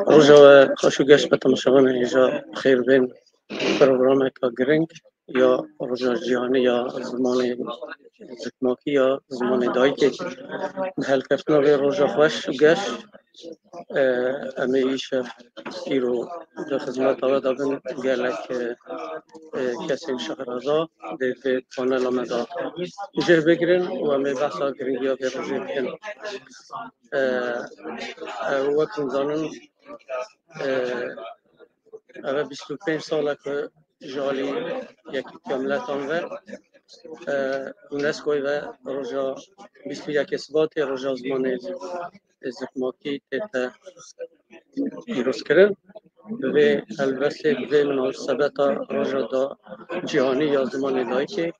روزا خوشو گشت به تماشاگان اینجا خیر بین پروگرام که گرینگ یا روزا جهانی یا زمان زکماکی یا زمان دایی که حل کفتنا به روزا خوش گشت امی ایشه ایرو در خدمت آقا دابن گلک کسی شهرازا در پانل آمده اینجا بگیرن و امی بحثا گرینگی ها به روزی بکن وقت زانن اوه 25 ساله که جالی یکی کاملت آنوه یونسکوی و روژا 21 اثباتی روژا زمان زکماکی تیتا پیروز کرد و البته به مناسبت روژا دا جهانی یا زمان دایی که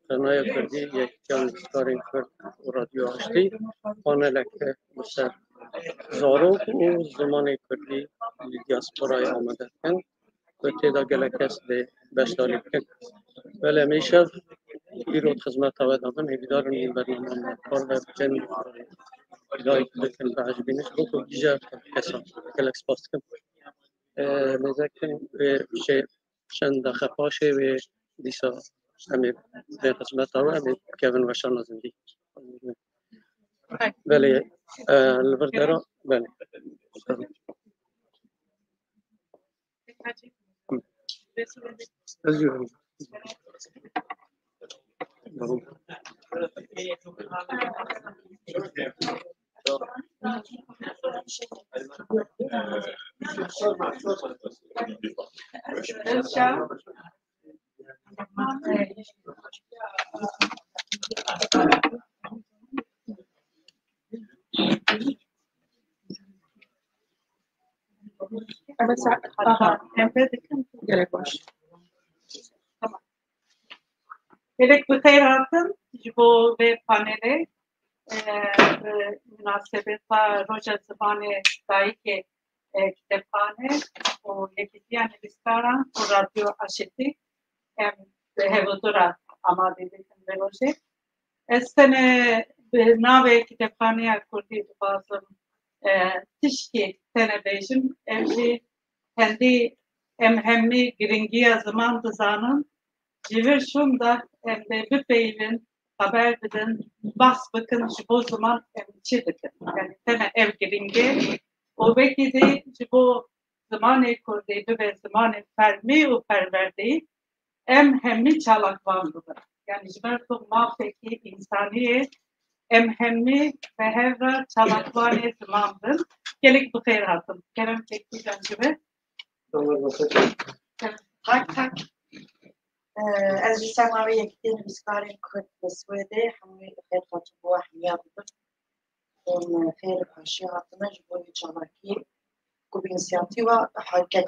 قنای کردی یک جان بسکارین کرد و رادیو هشتی پانلک بسر زارو و زمان کردی دیاسپورای آمده کن و تیدا گلکست به بشتالی کن ولی میشه ایرود خدمت آود آمن هیدارن این برنامه کار و بکن ایدایی بکن به عجبینش بکن دیجا کسا گلکس پاست کن نزکن چند خفاشه و دیسا همه به خدمت آود همه کون وشان زندگی بله البردارا بله özgürüm. Gerek bخير هاتن جبو به پانل مناسبت روز زبان دایی که کتابخانه و یکی دیگر نویسکاران و رادیو آشتی به حضور آماده بکن بروشه استن به نام کتابخانه کردی بازم تشکی تنه بیشم امجی هندی همه گرینگی زمان بزنن جیورشون da bir beylin haber edin, bas bakın bu zaman çi dikin. Yani tane ev giringe, o belki de bu zamanı kurdu ve zamanı fermi o perverdi, hemmi çalak vardı. Yani jiberto mafeki insaniye, hemmi ve hevra çalak vardı zamandır. Gelik bu khayr hatım. Kerem çekti gibi. Tak. از سماوی یکی نویسکاری کرد به سویده همه خیر خاطر و حمیا بود اون خیر پاشی هاتنه جبوی چالاکی کوبینسیاتی و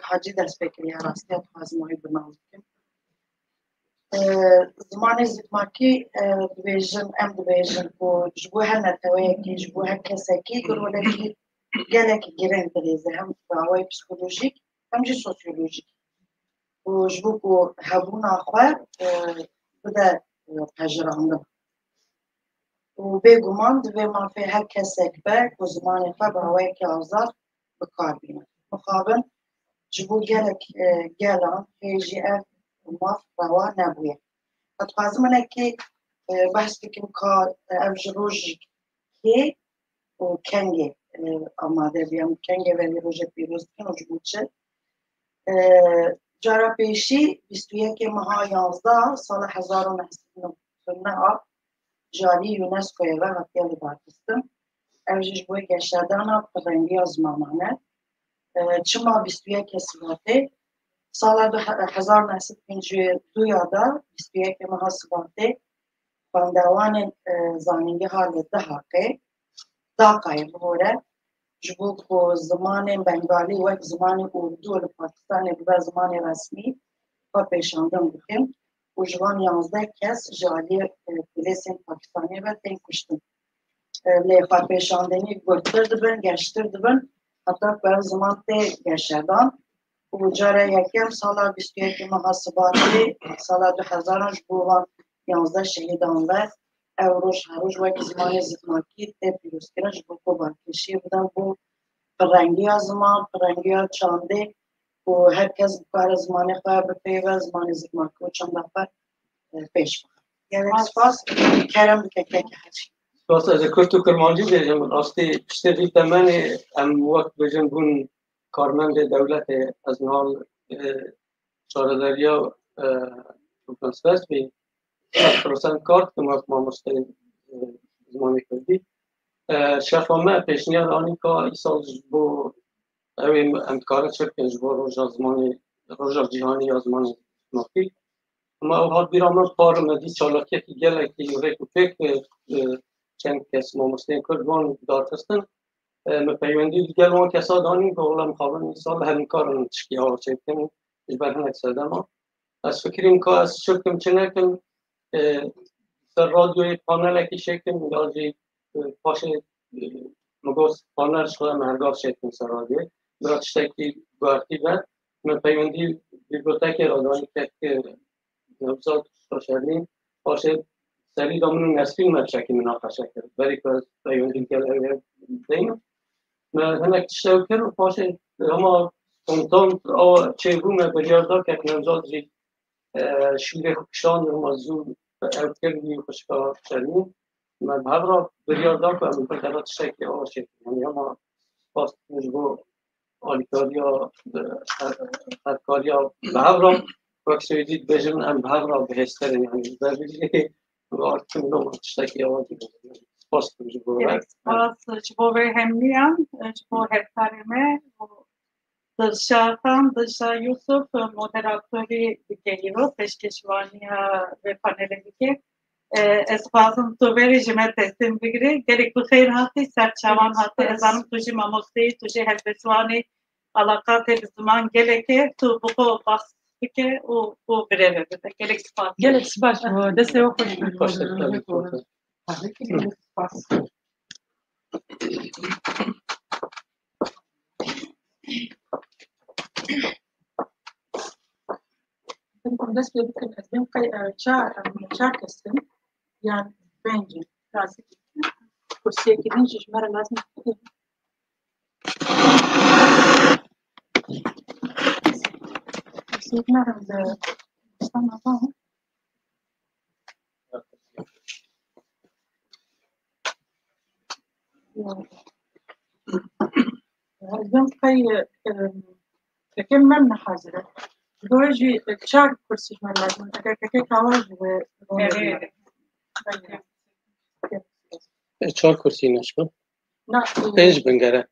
حاجی دست بکری هراستی ات خازمایی بناو بکن زمان زکماکی دویژن دویژن و جبوی هر نتوی که جبوی هر کسی که گروه که گله که گرن دریزه هم دعوای پسیکولوژیک هم جی سوسیولوژیک و جبو هبونا خواه بده پجرانده و بگمان دوی مافی هر کسی که و زمان خواه به هوای که آزاد بکار بینه مخابن جبو گلان خیجی اف ماف روا نبویه اتخوازم منه که بحث بکن که اف جروژی که و کنگه آماده بیم کنگه ولی روژه پیروز کن و جبو چه جارا پیشی 21 ماه 11 سال 1999 جاری یونسکوی و هاتیالی دارتستم اوجش بوی گشتدانا پرنگی از مامانه چما 21 سواته سال 1952 یادا 21 ماه سواته باندوان زانینگی حال ده حقه داقای بوره جبو کو زمان بنگالی و زمان اردو و پاکستان و زمان رسمی و پیشاندم بکن و جوان 11 کس جالی پولیس پاکستانی و تین کشتن لیفا پیشاندنی گرتر دبن گشتر دبن حتی بر زمان تی گشتدان و جاره یکیم سال 21 محاسباتی سال 2000 جبو 11 شهیدان و روش هروش وقت زمان زخماکی پیروز کرد جبو کو برکشی بودن بو پرنگی ها زمان پرنگی ها چانده و هر کس کار زمان خواه بپیوه زمان زخماکی و چند نفر پیش بخواه یعنی سپاس کرم بکه که هرچی سپاس از کلتو کرمانجی بیجم راستی پشتی ریتا من ام وقت بیجم بون کارمند دولت از نال شارداریا ترانسفرس بی 100% کارت که ما مستقیم زمانی کردی شفامه پیشنیاد آنی که ای سال جبو اوی امکارت شد که جبو روژا جهانی یا زمان نافی اما او حال بیرامن پار مدی چالاکی که گله که یوره که فکر چند کس ما مستقیم کرد وان دارتستن مپیوندی دیگر وان کسا دانیم که اولا مخابن این سال همین کار رو تشکی ها چه کنیم جبر هنک سرده ما از فکر این که از شکم چه نکن سر رادیوی پانل اکی شکم یا جی پاش مگوز پانلش خودم مرگاه شکم سر رادیوی برای تشتکی گوارتی بد من پیوندی بیبلوتک رادانی که نوزاد شاشرین پاش سری دامون نسبین مرچکی مناقشه کرد بری که پیوندی که دیم من هنک تشتاو کرد و پاش اما سنتان چه بومه بریاردا که نوزاد جی شیر خوشان موضوع اوکردی خوشکار شدیم من به را بریاردار کنم به خاطر شکل آشه یعنی اما پاس مجبور آلیکاریا خدکاریا به را وقتی بجن ام به را بهستر یعنی در بیشتر وقت کنم شکل آوازی پاس مجبور پاس جبور همیم جبور هفتارمه دلشاتم دلشا یوسف مدراتوری دیگری رو پشکشوانی و پانل دیگه اسپاسم تو بری جمعه تستیم بگیری گریک بخیر هاتی سرچوان هاتی ازانم توشی ماموستی توشی هلبسوانی علاقات زمان گله که تو بخو باس بکه و بره بده گلیک سپاس گلیک سپاس دسته و خوش سپاس بنكم دست بيمكن أسبوع شهر كسر يعني بنجي راسي كرسي كده نجيش مرة لازم كرسي مرة استنى طبعا اليوم كم من حاضرة دوجي شهر كرسي مرة لازم كي كواج چهار کرسی نشکن لا پنج بنگره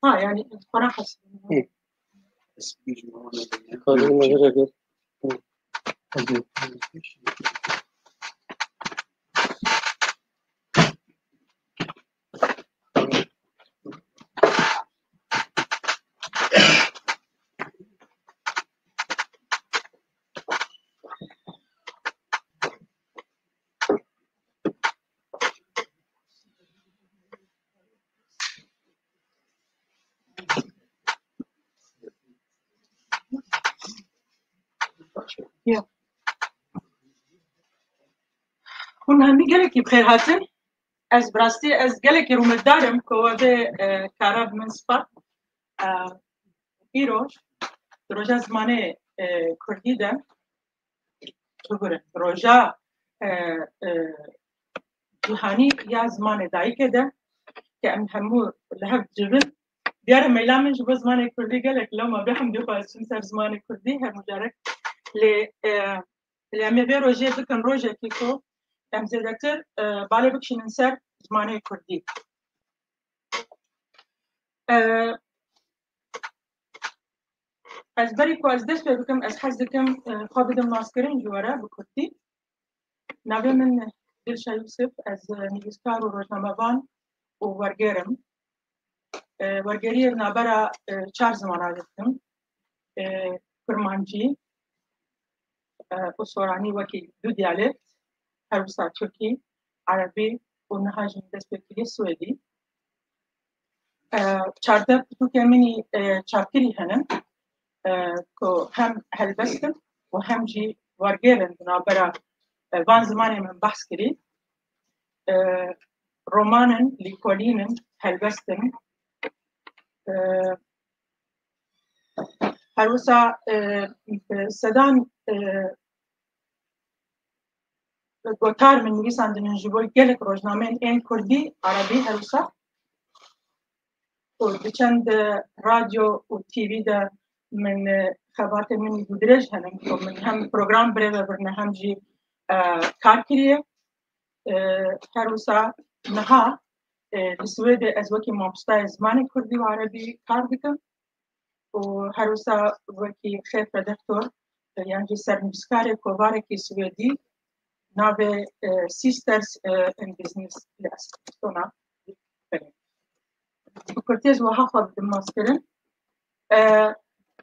يعني صراحة کاری مگره هون همی گلکی بخیر هاتن از براستی از گلکی رومت دارم که وده کاراب من سپا ایروش روژا زمانه کردی ده روژا جهانی یا زمانه دایی که ده که ام همو لحب جبن دیاره میلامن جبو زمانه کردی گلک لما بحمدی خواهستون سر زمانه کردی هر مجارک لأمي بيروجي بكن روجا كيكو أم زيدكتر بالي بكشي ننسر زماني كردي از بريكو از دست بكم از حزكم خابدم ناسكرين جوارا بكردي نابي من دلشا يوسف از نيجستار و روجنامبان و ورگرم ورگري نابرا 4 زمانا دستم كرمانجي وصوراني وكي دو ديالكت هروسا تركي عربي ونهاجم دسبكي سويدي چارده تو كميني چاپكري هنم كو هم هلبستم و هم جي ورگيرن بنابرا وان زماني من بحث كري رومانن لیکولینن هلبستن هروسا سدان گوتار من نویسندن جبوی گلک روزنامه این کردی عربی هروسا و بچند رادیو و تیوی ده من خبرات من گودرج هنم و من هم پروگرام بره برنه هم جی کار کریه هروسا نها لسوید از وکی مامستای زمان کردی و عربی کار بکن و هروسا وکی خیف دکتور یعنی سرنوشتکار کوبارکی سویدی ناو سیسترز ان بیزنس لاستونا کورتیز و ها خود ماسترن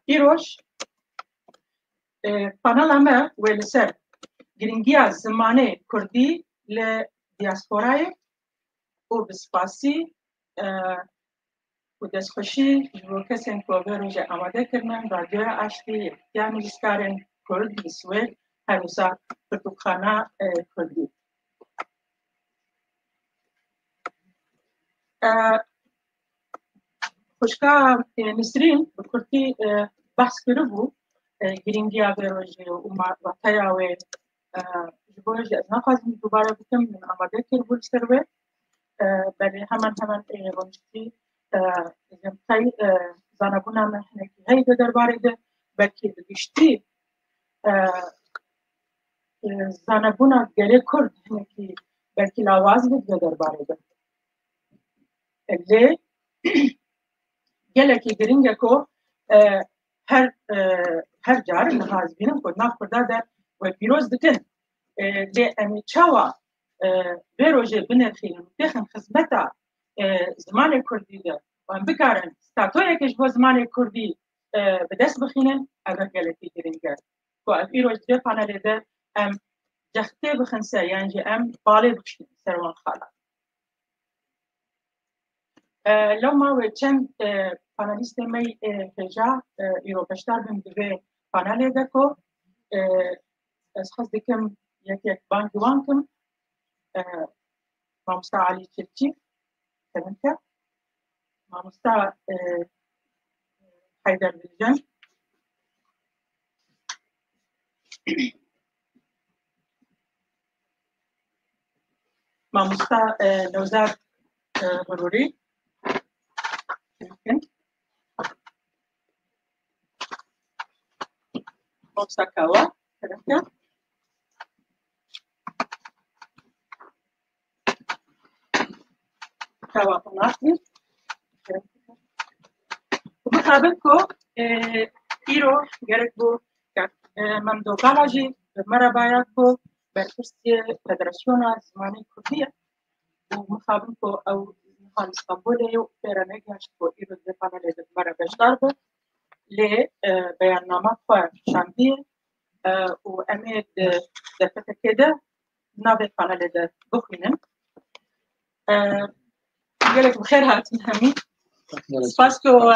ایروش پانل ما ولسر گرینگیا زمانه کردی ل دیاسپورای و بسپاسی و دستخوشی جو کسین که روز آماده کردن رادیو آشتی یعنی نویسکارن کرد سوئد هروسا پرتوخانه کردی خوشکا نسرین بکرتی بحث کرده بود گرینگیا به روزی و وقتیا و جبوج از نخواهیم دوباره بکم من آماده کرده بود سروه بله همان ونشتی زمتای زنبونا مهنکی هایی ده درباره ده بلکه بگشتی زنبونا گله کرد هنکی بلکه لاواز ده درباره ده اللي گله که گرینگه که هر جار نهاز بینم که ناف کرده ده و پیروز دکن ده امی چاوا به روژه بنرخیم دخن خدمتا زمان کردی ده و ام بکارن ستاتوی کش با زمان کردی به دست بخینن اگر گلتی گرینگه که افی روژ ده پانل ده ام جخته بخنسه یعنی ام باله بخشن سروان خالا لو ما و چند پانالیست می هجا ایرو بشتر بیم دوی پانل ده که از خواست دکم یک بانک کم مامستا علی چلچی كلمتها مامستا حيدر بالجن مامستا نوزاد مروري يمكن مامستا كاوا كلمتها كاوا قناطي وبخابركم إيرو جربوا من دو بالاجي مرباياكو بركرسي فدراسيون زماني كردية ومخابركم أو نحن اسطنبول وبرنامج كو إيرو زفانا لدى مرباش ضربة لبيانات شامبية وأميد دفتة كده نابي فانا لدى بخينن قالك بخير هاتين همي سپاسکو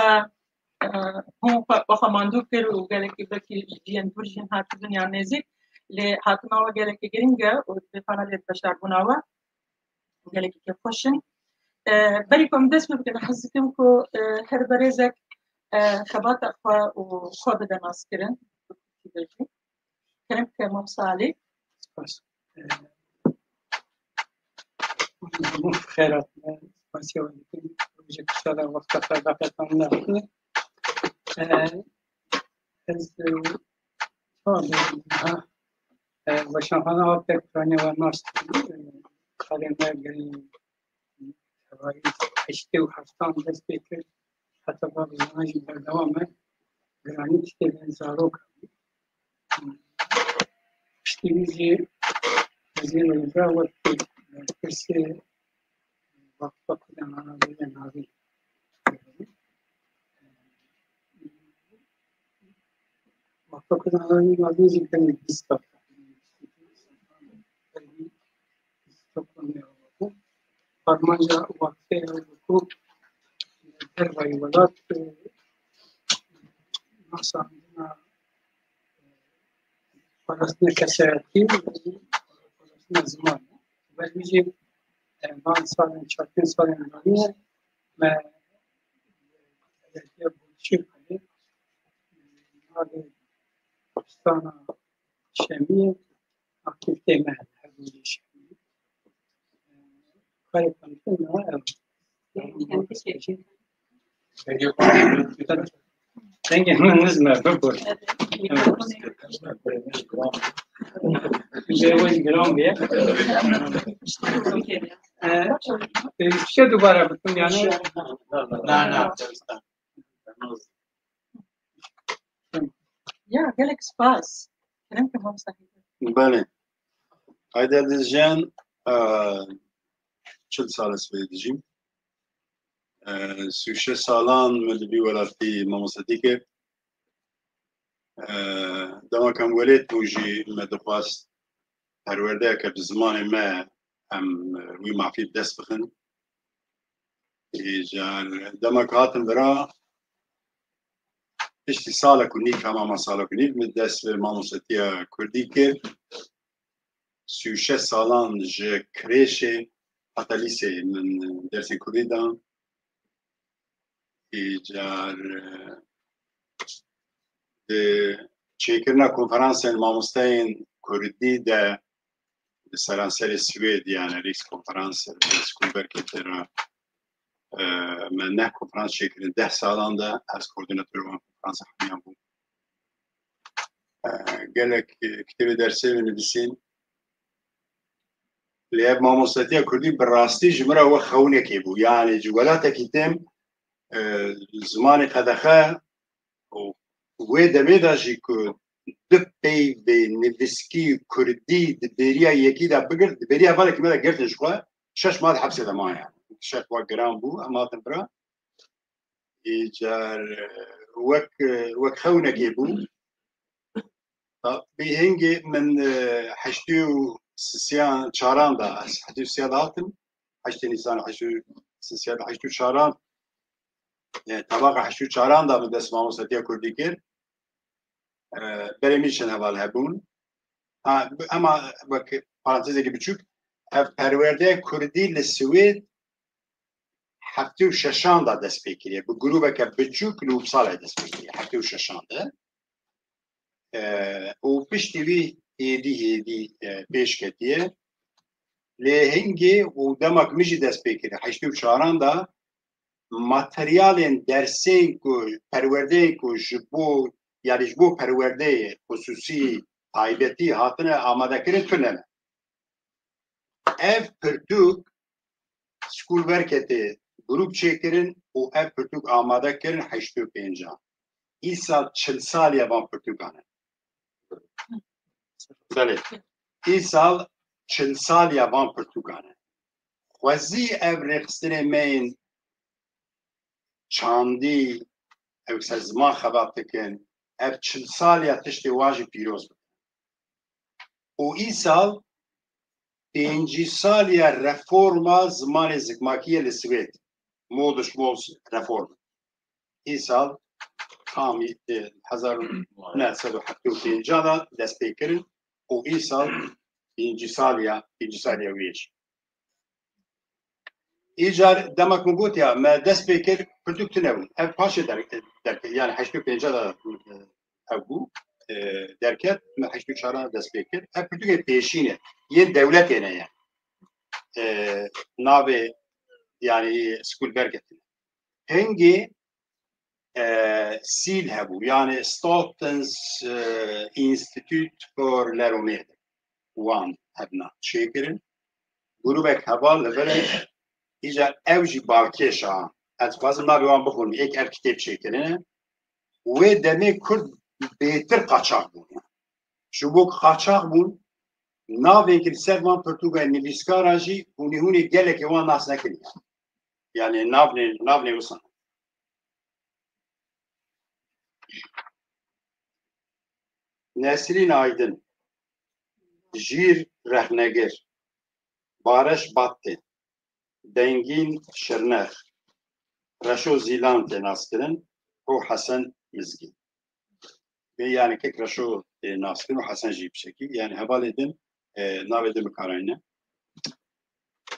هم بخماندو کرد و گله که بکی جیان برجین هات دنیا نزدیک ل هاتنا و گله که گرینگه و دفعه لیت بشار بناوا گله که خوشن بریکم دست بکنه حسیتم کو هر برزک خبات اخوا و خود دناس کرن کرم که ممسالی سپاس خیرات سپاسیو روزی کشاله وقت خدافتم نکنه از و شامپان آب پکرانی و ماست خالی مرگری هوایی هشته و هفتان دست بکر حتی با بزنانجی در دوامه گرانی که بنزارو کنی اشتیویزی وزیر وزرا وقتی کسی وقت کدام آنها بیه ناوی وقت کدام آنها ناوی زیگرمی بیستا فرمانجا وقتی وقت در وایولات مثلا فلسطین کساتی فلسطین زمان ولی من سال 4 سال ایرانیه و یه بودشی کنید مال پاکستان شمیه اکتیفته من هرگوی شمیه کاری کنید نه Thank you. چه دوباره بکنم یعنی نه یا گلک سپاس کرم که هم صحیح بله هایده دیجن 40 سال سوی دیجیم 36 سالان مدبی ولارتی ماموستی که دما کم ولید بوجی مدخواست پرورده که بزمان ما هم وی معفی دست بخن ایجار دما کاتم برا پشتی سالا کنی کما سالا کنی من دست به ماموستی کردی که 36 سالان ج کریشه حتی لیسه من درس کردی دام ایجار چیکرنا کنفرانس ماموستین کردی ده سرانسر سوید یعنی ریکس کنفرانس سکول برکتر من نه کنفرانس چیکرن 10 سالان ده از کوردیناتور و کنفرانس همیان بود گلک کتاب درسی و نویسین لیاب ماموستی کردی براستی جمره و خونه کی بود یعنی جوالاتا کتیم زمان قدخه و دمیده جی که دو پی به نویسکی کردی دبیریا یکی دا بگرد دبیریا اولا که میده گردنش خواه 6 ماه حبس ده ماه 6 ماه گرام بو اما تنبرا ایجار وک خونه کی بو به هنگی من حشتیو سیان چاران دا حشتیو سیان هاتم حشتی نیسان حشتیو چاران طبق حشتیو چاران دا من دست ماموستی کردی کرد برمیشن حوال هبون اما وک پارانتزی که بچوک پرورده کردی لسوید هفته و ششان دا دست بکریه به گروه که بچوک نوب سال دست بکریه هفته و ششان ده و پشتی وی هیدی پیش کتیه لهنگی و دمک میجی دست بکریه هشته و چاران دا ماتریال درسین که پرورده که جبو یعنی جبو پرورده خصوصی تایبتی هاتنه آماده کرد کنه اف پرتوک سکول ورکتی گروپ چیکرین و اف پرتوک آماده کردن 85 این سال 40 سالی وان پرتوکانه بله این سال 40 سالی وان پرتوکانه خوزی اف رخصتن مین چاندی او سزمان خباب تکن اف 40 سالی تشتی واجی پیروز بود و این سال 5 سالی رفورما زمان زگماکی لسوید مودش مول رفورم این سال کامی 1975 دا دست پیکرن و این سال 5 سالی ویش ایجار دمک مگوت یا ما دست پیکر پردوکت نبود اف پاشه درک یعنی 85 دا ابو درکت ما 84 دست پیکر اف پردوک پیشینه یه دولت یعنی ناوی یعنی سکول برگتن هنگی سیل هبو یعنی ستاتنز اینستیتوت فور لرومید وان هبنا چیکرن گروه هوا لبره ایجا اوجی باکیشا از فاز ما بیوان بخونم یک ارکتیب چیکرن و دمی کرد بهتر قاچاق بون شو بوک قاچاق بون ناوی که سرمان پرتوگا نویسکارا جی هونی گله که وان ناس نکنی یعنی ناونی وسان نسرین آیدن جیر رهنگر بارش باته دنگین شرنخ رشو زیلان تناس کرن و حسن مزگین یعنی که رشو ناس کرن و حسن جیب شکی یعنی حوالی دن ناوی دن بکارaynı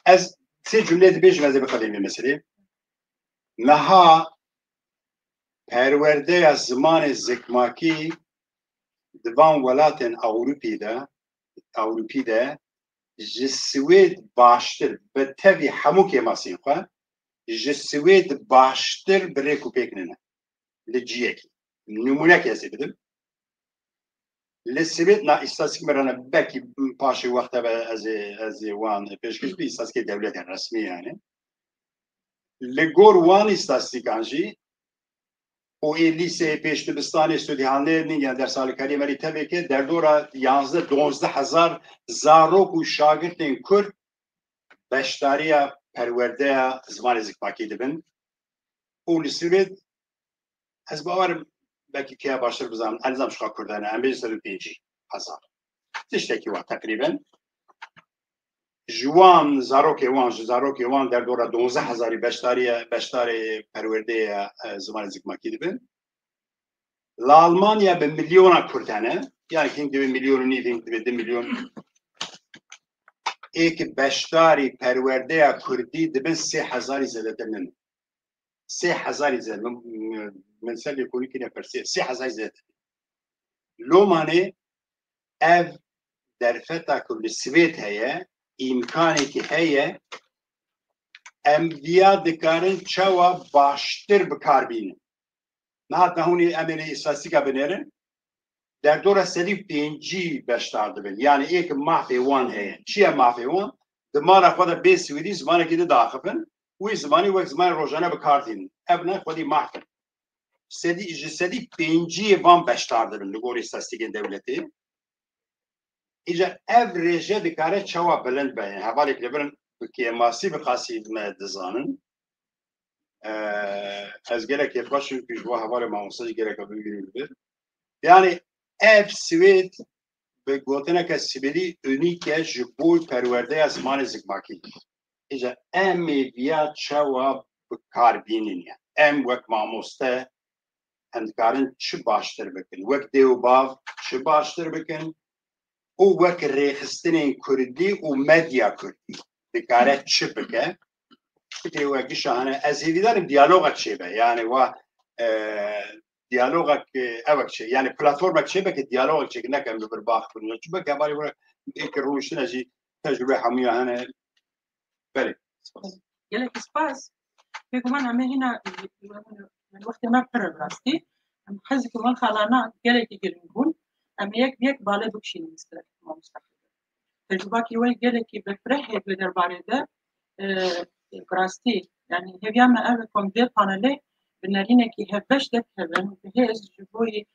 از سه جمله دبیج مزه بخدیم مثلی نها پرورده از زمان زکماکی دوان ولاتن اوروپی ده جسوید باشتر به تاوی همو که ماسین خواه جسوید باشتر بره کوپیک ننه لجیه کی نمونه که ازی بدم لسوید نا استاسک مرانه بکی پاشی وقتا از وان پیشکش بی استاسک دولت رسمی یعنی لگور وان استاسکانجی او لیسه پیش دبستان استودیانه نیان در سال کاری مری تبه که در دورا 11-12 هزار زاروک و شاگردین کرد بشتاری پرورده زمان زکماکی دبن او لسوید از باورم بکی که باشتر بزنم انزام شخا کردانه امیج 105 هزار تشتکی وقت تقریبا جوان زاروک وان در دورا 12 هزاری بشتاری پرورده زمان زکماکی دبن لالمانیا به میلیون کردانه یعنی که دو میلیون و نیدیم دو میلیون ایک بشتاری پرورده کردی دبن 3000 زیاده من 3000 زیاده من سال یکونی که نپرسی 3000 زیاده لومانه اف در فتا کل سویت هیا امکانی که هیا ام ویا دکارن چوا باشتر بکار بینه نهات نهونی امینی استاتیکا بنیرن در دور سلی 5G بشتار دبن یعنی ایک مافی وان هیا چیه مافی وان دمارا خود بیس ویدی زمانه که داخفن وی زمانی وقت زمان روزانه بکار دین ابنه خودی مافن سلی 5G وان بشتار دبن لگوری استاتیکین دولتی ایجا افریجه دکاره چوا بلند باین حوالی که برن که ماسی بخاصی دزانن از گره که باشون که جوا حوالی ماموساجی گره که بگیریم بیر یعنی اف سوید به گوتنه که سیبیلی اونیکه جبوی پرورده از زمان زکماکی ایجا امی بیا چوا بکار بینین ام وک ماموسته هندکارن چه باشتر بکن وک دیو باو چه باشتر بکن او وک ریخستن کردی و مدیا کردی دکاره چه بکن که وکی شاهنه از هیوی دارم دیالوگا چه به یعنی و دیالوگا که اوک چه یعنی پلاتفورم چه به که دیالوگا چه که نکم ببر باخ کنیم چه به که باری برای ایک روشن ازی تجربه همیه هنه بله يلك سباس بيكم أنا ما هنا من وقت ما براسي أم حزك من خلانا يلك يجربون أم يك بالي بكشي مستقبل ما مستقبل تجربة كيوي يلك بفرح بدر بارده براستي يعني هي ما أبكم دير قانلي بنرينا كي هبش ده هبن بهز جبوي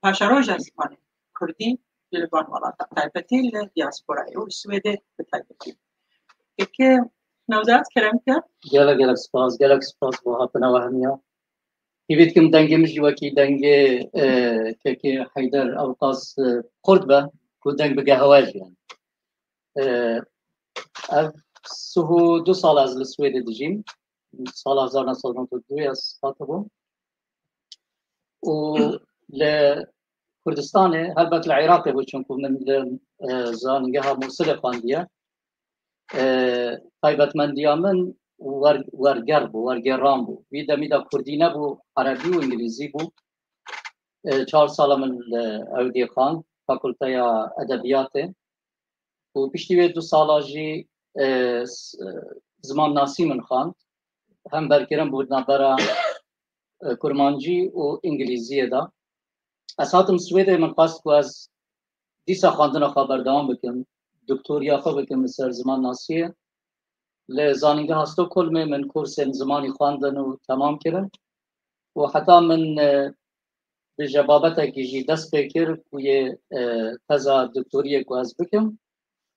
باشاروجا اسماني كردي لبنان ولا تايبتي الدياسبورا والسويدي بتايبتي که نوزاد کرم که گلک سپاس با هاتنا وهمیا هیوید کم دنگه مش وکی دنگه که حیدر اوقاس خورد به کو دنگ بگه هواج يعني سهو 2 سال از السويد دجیم سال 1992 از خاطبم و لكردستان هلبت العراق بود چون من زانگه موصل خواندیه تایبەتمەندیە من وەرگەڕ بوو وەرگێڕان بوو میدا کوردی نەبوو عەرەبی و ئینگلیزی بوو 4 ساڵە من لە ئەودێ خواند فاکولتەیە ئەدەبیاتێ و پشتی وێ 2 ساڵاژی زمانناسی من خواند هەم بەرگەرم بوو نابەرە کورمانجی و ئینگلیزیەدا ئەس هاتم سوێدێ من خواست و ئەس دیسە خواندنە خوا بەردەوام بکەم دکتوریا خو بکم سر زمان ناسیه لزانینگه هستو کل من کورس زمانی خواندن و تمام کردم و حتی من به جوابت کی دست بکر کوی تزا دکتوریه کو از بکم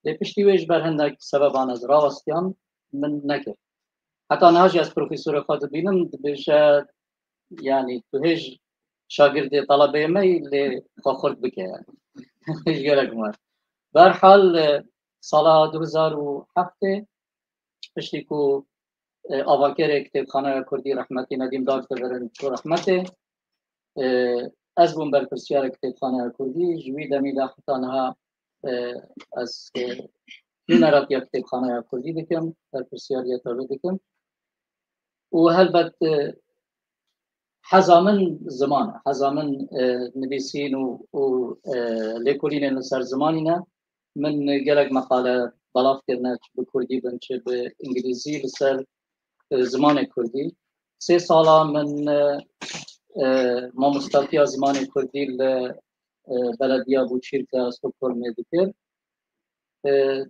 به پشتی ویش بر هندک سبب آن از راستیان من نکرد حتی نهاجی از پروفسور خود بینم بشه یعنی تو هیچ شاگرد طلبه می لی خورد بکه گرگ مار برحال سال 2007 پشتی کو آواکر کتابخانه کردی رحمتی ندیم دکتر برن تو رحمته از بوم بر پرسیار کتابخانه کردی جوی دمیده حتی نها از نرات یا کتابخانه کردی دکم در پرسیاری تابع دکم و هلبت حزامن زمان حزامن نویسین و لیکولین لسر زمانینا من گلک مقاله بلاف کردن چه به کردی بن چه به انگلیزی لسر زمان کردی 3 سالا من مامۆستاکییا زمانی کوردی لە بەلەدیا بووچیرکە ستۆکهۆلمێ دکرد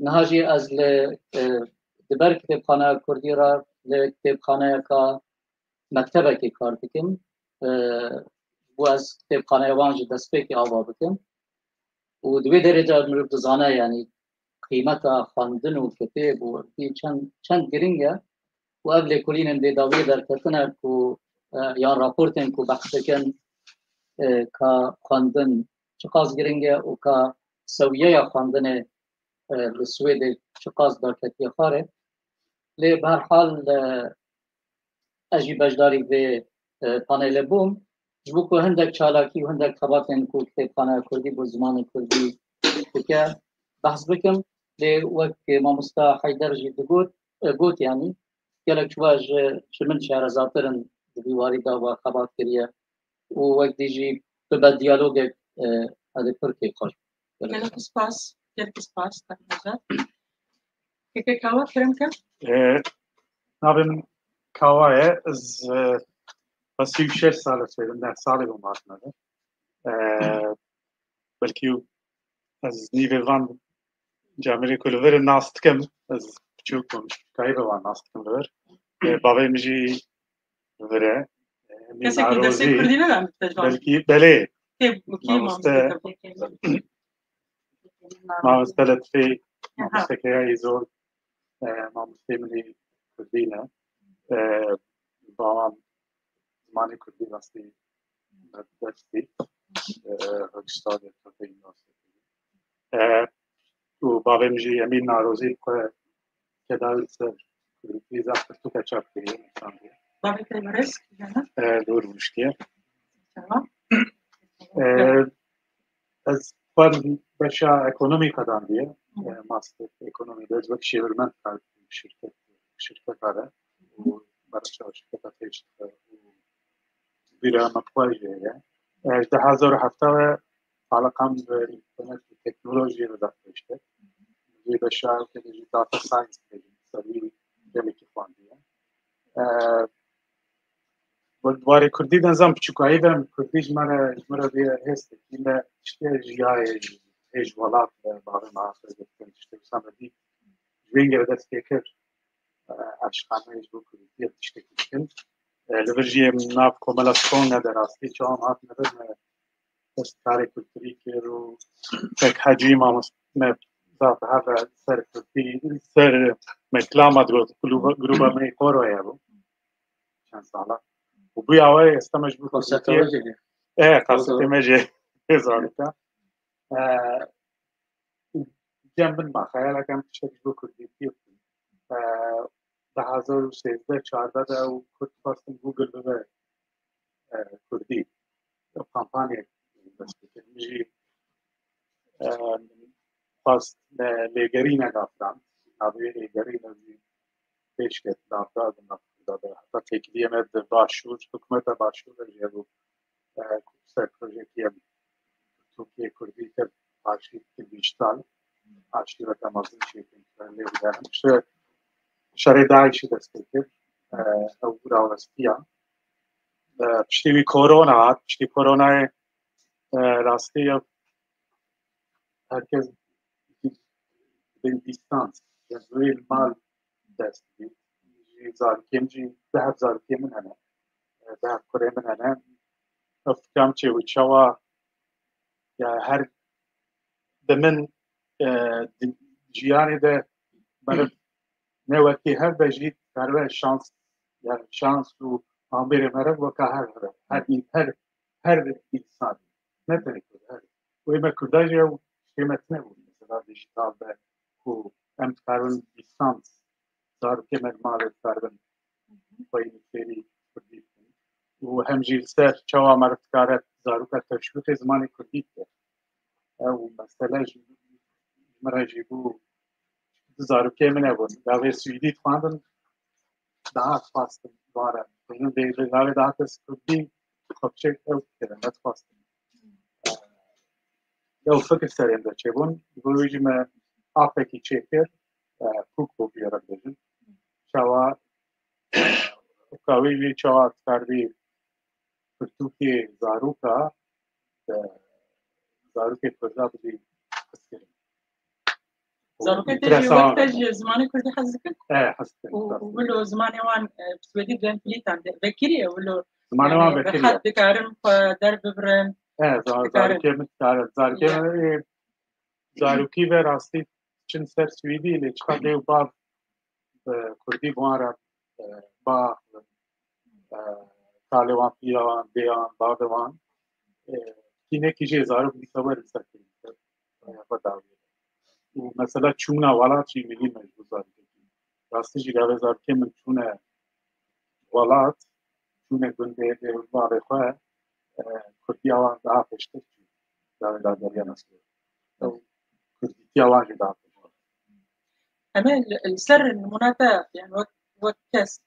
نەهاژی ئەس لە دبەر کتێبخانەیە کوردی را لە کتێبخانەیەکە مەکتەبێکی کار دکم بۆ ئەس کتێبخانەیەوان ji destpêkê ava bikim û di vê derêca mirov dizane yanî qîmeta xwendin û kitêb û çend giring e û ev lêkolînên dêdawî derketine ku yan raportên ku behs dikin ka xwendin çi qas giring e û ka sewiyeya xwendinê li Swêdê çi qas derketiye xwar e lê bi her hal ez jî beşdarî vê panelê bûm ji bo ku hindek çalakî û hindek xebatên ku kitêbxaneya Kurdî bi zimanê Kurdî dike behs bikim lê wek mamosta Heyder jî got yanî gelek çûva ji min şerezattirin di dîwarî da we xebat kiriye û wek dî jî bibe diyalogek hede pir xweş gelek spas Peki kahve kremken? Navim Kawaye ez bas 6 sal söyledim. 10 sal bu matnadı. Belki ez nive van Jamiri kulver nastkem ez çok konuş. Kaybe van nastkem ver. Babam jî vere. Kese ki destek kurdine mi? Belki bele. Mamoste letfi mamoste kaya izol mamoste mili kurdine babam زمانی کردی واسه دستی هشتاد تا یونیورسیتی و باقیم جی امین ناروزی که دال سر کردی زفت تو کچاپ کردی باقی که برس دور مشکیه از فن بشا اکونومی کدام دیه ماستر اکونومی داشت وقت شیورمن کرد شرکت داره و برای شرکت تیشت بیرا مطبوعیه. 2007 علاقم به اینترنت و تکنولوژی رو داشته. یه بشار که دیجیتال ساینس بدیم سری دلیکی خواندیه. ولی کردی نظام چیکایی دارم کردیش مرا بیه هست که من چه جیای هجوالات باقی معاصر دستم چه سامدی جوینگر دستی کرد اشخاص هجو کردی تشتکی کن. لورجی ناف کوملاسکون ندارستی چون هات ندارم استعاره کلتوری که رو یک حجی ماموس مذاب هر سر کلتی سر مکلام دروت گروبا می کورویه بود چند ساله و بیاوی استماج بود کنسرتولوژی قصدی میشه هزارتا جنبن با خیال کم شکل بکردی کیف 2013-14 او کرد خواستم گوگل به کردی کمپانی دست بکن میجی خواست لیگری نگفتم اوی لیگری نزی پیش کت دادم نفرده حتی تکلیه مد باشور حکومت باشور جیبو سر پروژکتی هم توکی کردی که آرشیو دیجیتال آرشیو تمازن شکل لیگری شرای داعشی دست کرد او راوستیا پشتی کرونا پشتی کرونا راستی هرکس به دیستانس جزوی مال دست بید زارکیم جی 10 زارکیم من هنه 10 کره من هنه افکام چه و چوا یا هر دمن جیانی ده برای نوکی هر بجید برای شانس یا شانس و آمیر مرد و که هر انسان نتنی کرد هر و ایمه کرداجی او قیمت نبود مثلا دیجیتال به و امت کارون دیستانس دار که مال کارون باید فعلی کردید و همجیل سر چوا مرد کارت زارو که تشویق زمانی کردید و مثلا مراجعه بو زاروکه من نبود داوی سویدی خواندن دهات خواستم واره اینو دیگه داوی دهات کردی خب چه اوت کردن دهات خواستم لو فکر سریم دا چه بون برویجی من آفکی چه کرد کوک بیارم بجن شوا کاوی شوا کردی پرتوکی زاروکا زاروکه کرده بودی خسکریم زاروکه تجی وقت تجی زمانی کردی حزکت؟ حزکت ولو زمانی وان سویدی دن پلیتان بکریه ولو زمانی وان بکریه بخط بکارم در ببرن زاروکه متکارم زاروکه زاروکی و راستی چند سر سویدی لیچخا دیو باب کردی بوارم با کالوان پیاوان دیوان باغوان کینه کیجی زاروک بیخبر سکریم بداوی و مثلا چونا والا چی میگی مجبور زاروکی راستی جیگاوی زاروکی من چونه والات چونه گنده دیو باب خواه کردی آوان دا پشتر چی داوی دا دریا نسکر کردی تیاوان جی دا پشتر اما السر المناتا يعني وقت كاس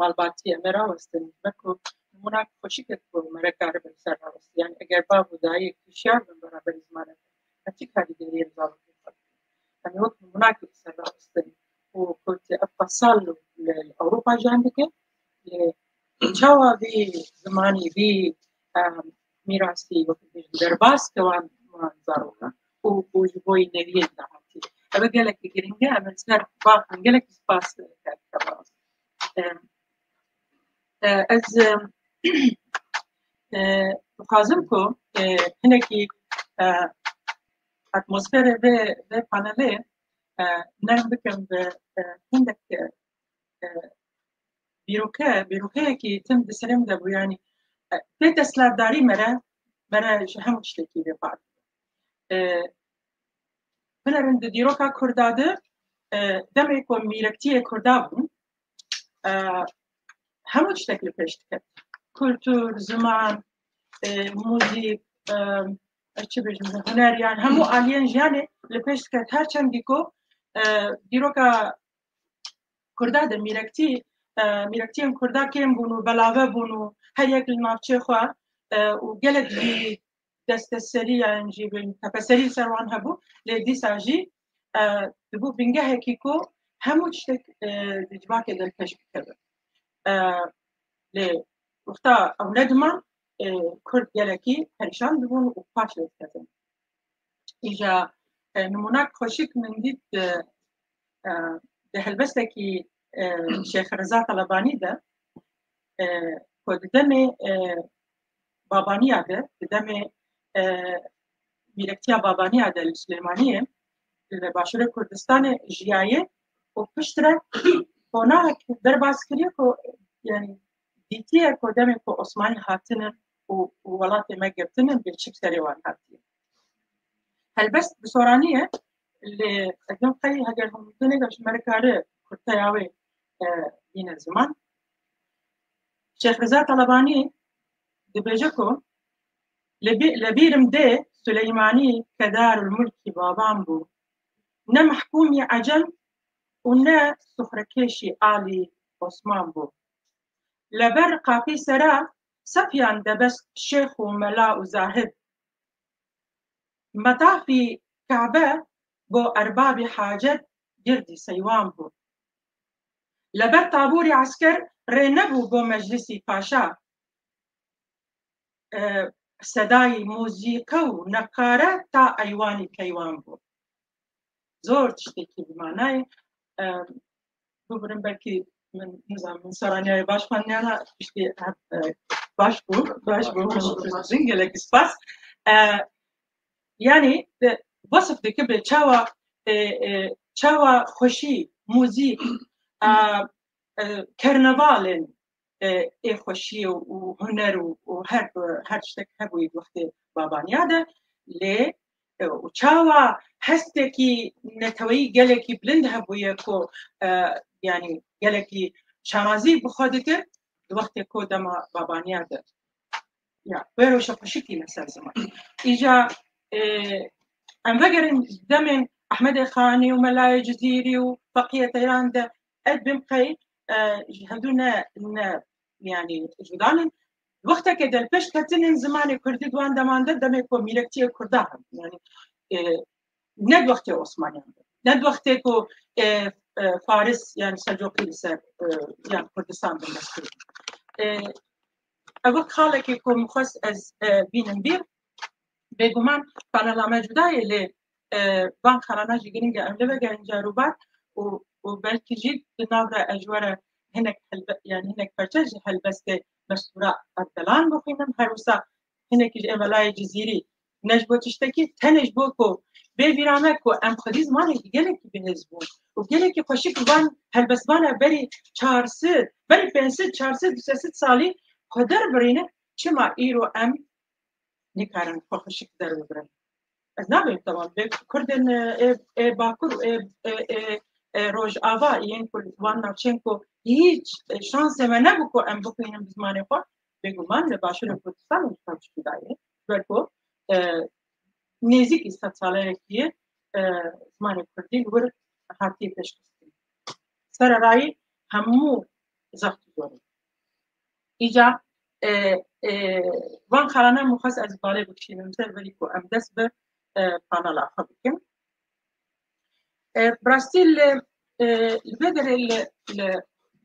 مالباتية مراوستن مكو مناك خوشيكت مركار بالسر راوست يعني اگر بابو داي كشيار من برابر زمانه هتيك هذه ديرين زارو يعني وقت مناك بالسر راوستن وكنت أفصل لأوروبا جانبك لشوا بي زماني بي ميراثي وقت درباس كوان زارونا وجبوي نبيل دعاتي أبى قالك جرينجا من سنر باق قالك سباس كذا از قازمكو هناكي اتموسفير به پانله نرم بكم عندك بیروکه که تم دسرم دبو يعني في تسلا داري مرا شهم تشتكي ببعض من رند دیروکا کرداده دمی که میرکتی کردابون همه تشتكي پیشت کلتور زمان موزیک چه بجم هنر يعني همو آلین جانه لپیشت کرد هر چند دیکو دیروکا کرداده میرکتی هم کردا کم بونو بلاوه بونو هر یک نافچه خواه و گلک جی دست سری يعني جي تفسير سروان هبو لدي ساجي دبو بنجه هكيكو همو تشتك دجباك دل كشف كذا ل وقتا او ندما كرد يلكي پريشان دبون و فاشل كذا إجا نموناك خوشيك من ديت ده هلبستكي شيخ رضا طلباني ده كود دمي بابانية ده دمي میرکتیا بابانی عدل سلیمانیه لباشور کردستان جیایه و پشتره اونا در باز کریه که یعنی دیتیه که دمی که عثمانی هاتنن و ولات مگبتنن به چیک سریوان هاتیه هلبست بسورانیه اللي اجن قي هجر هم تنقش مركاره كرتاوي این زمان شيخ رضا طلباني دبيجكو لبيرم ده سليماني كدار الملك بابان بو نا محكومي عجل ونا سخركيشي آلي عثمان بو لبر قافي سرا سفيان دبس شيخ وملا وزاهد مطافي كعبة بو أرباب حاجت جردي سيوان بو لبر طابوري عسكر رينبو بو مجلسي باشا صدای موزیکا و نقاره تا ایوانی کیوان بود زور تشتکی بمعنای ببرم بلکی من نظام من سرانیای باش خانیانا باش بود زنگلک سپاس يعني وصف دي كبل تشاوا خوشي موزيك كرنفال خوشي وهنر وهر شتك هبوي وقت بابانياده ل وتشاوا هستكي نتوي جالكي بلند هبوي كو يعني جالكي شامازي بخودك وقت كو دما بابانياده يا ويرو شخشكي مثلا زمان إجا أم فجرن دمن أحمد خاني وملاي جزيري وبقية إيران ده أدبم قي هدونا يعني جدان وقتا كده البش كتنين زمان كردي دوان دمان ده دمكو ميلكتي كردهم يعني ند وقت عثماني ند وقت كو فارس يعني سلجوقي لسر يعني كردستان بالنسبة أقول خالك يكون مخص از بينن بير بيقومان برنامه جدای ل بان خرانا جيرينجا املبا جانجا روبات وبلكي جيد بنابرا اجوره هناك يعني هناك برتج هالبسته مشهورة الدلان بخينم هروسا هناك املاي جزيري نجبو تشتكي تنجبوكو بيرامكو ام خديز مالك جلك بنزبون وجلك خوشك بان هالبسبانه بري 400 بري 500 400 سالي قدر برينه چما ايرو ام نكارن خوشك در ببرن از نبیم طبعا کردن باکر روز آوا این کل وان ناچنکو هیچ شانس من نبکو ام بکنیم بزمان خود بگو من لباشر کردستان میخوامش بدایه برکو نزدیک است ساله کیه زمان کردی ور حتی تشکیل سر رای همو زخم داره ایجا وان خرانه مخص از باله بکشیم مثل ولی کو ام دست به پانال آخر بکن براستيل البدر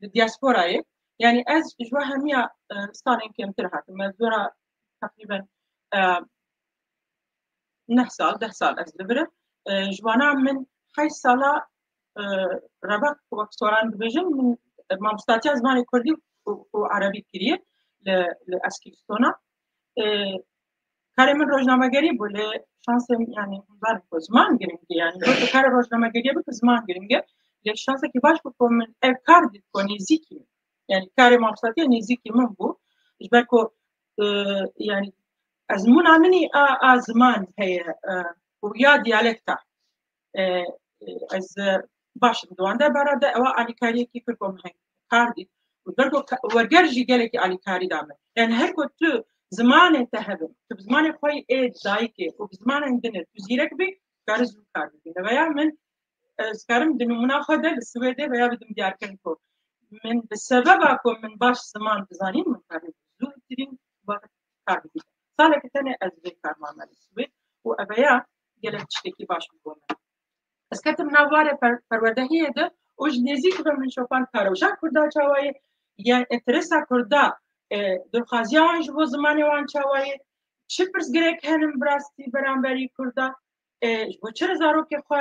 الدياسبوراي يعني از جوا هميا ستارين كم ترهات مزورة تقريبا 9 سال 10 سال از لبرة جوانا من 5 سالة ربط وكسوران بيجن من مامستاتيا زماني كردي وعربي كريه لأسكيستونا کار من روزنامه‌گری بوده شانس يعني بعد زمان گرینگه يعني وقت کار روزنامه‌گری بود زمان گرینگه یک شانس که باش بکنم من کار دید کنی زیکی يعني کار مقصدی نزیکی من بود اجبار کو يعني از من عمني زمان هي ويا دیالکتا از باش دوانده براده او علی کاری کی فرقم هی کار دید وبرضه ورجرجي قالك على كاري دامه يعني هركو تو زمان تهبم بزمان خوي ايه دايكي وبزمان عندنا تزيرك بي كارزو كاربي ويا من سكارم دنو مناخده بالسويدة ويا بدم دياركنكو من بسبب اكو من باش زمان بزانين من كاربي زو ترين وقت كاربي صالك تاني ازبي كارمان السويد وابيا قالك تشتكي باش بقونا اسكتم نواره پروردهيه ده وج نزيك من شوفان كاروجا كردا چاواي يعني انترسا كردا دلخوازیان جو زمانی وان چاوای چه پرس گرک هنم براستی برانبری کردا جو چرا زارو که خو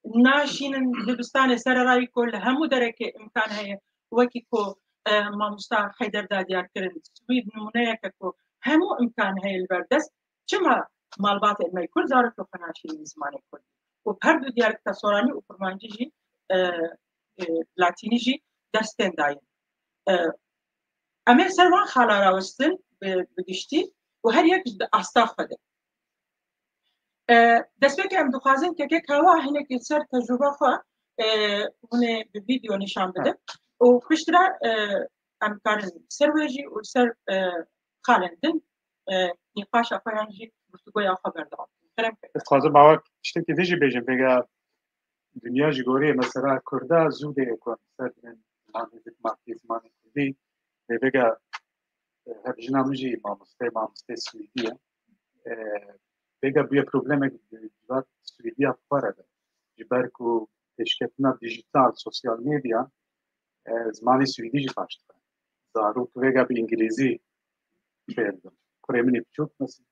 ناشین دبستان سر رای کل همو درک امکان ہے وکی کو ما مستعد حیدر دادیار کرد سوید نمونه کو همو امکان ہے البردست چما مالبات المای کل زارو که خناشین زمانی کل و هر دو دیار تصورانی و فرمانجی جی لاتینی جی دستن دایم اما سروان خالا راوستن بگشتی و هر یک استاخ بده دست به که ام دخوازن که کوا هنه که سر تجربه خواه هونه به ویدیو نشان بده و پشترا ام کارن سرویجی و سر خالندن نقاش افایانجی گفتگوی خبر دارم خواهد باور چطور که دیجی بیجم بگه دنیا جگوری مثلا کرده زوده کن سر من مانده زمان کردی بگه هرجنا مجي مامسته سويدية بيجا بيا بروبلم جوات سويدية فردا جباركو تشكتنا ديجيتال سوشيال ميديا زماني سويدي جفاشت زارو بيجا بإنجليزي فعلا كريمني بشوف مثلا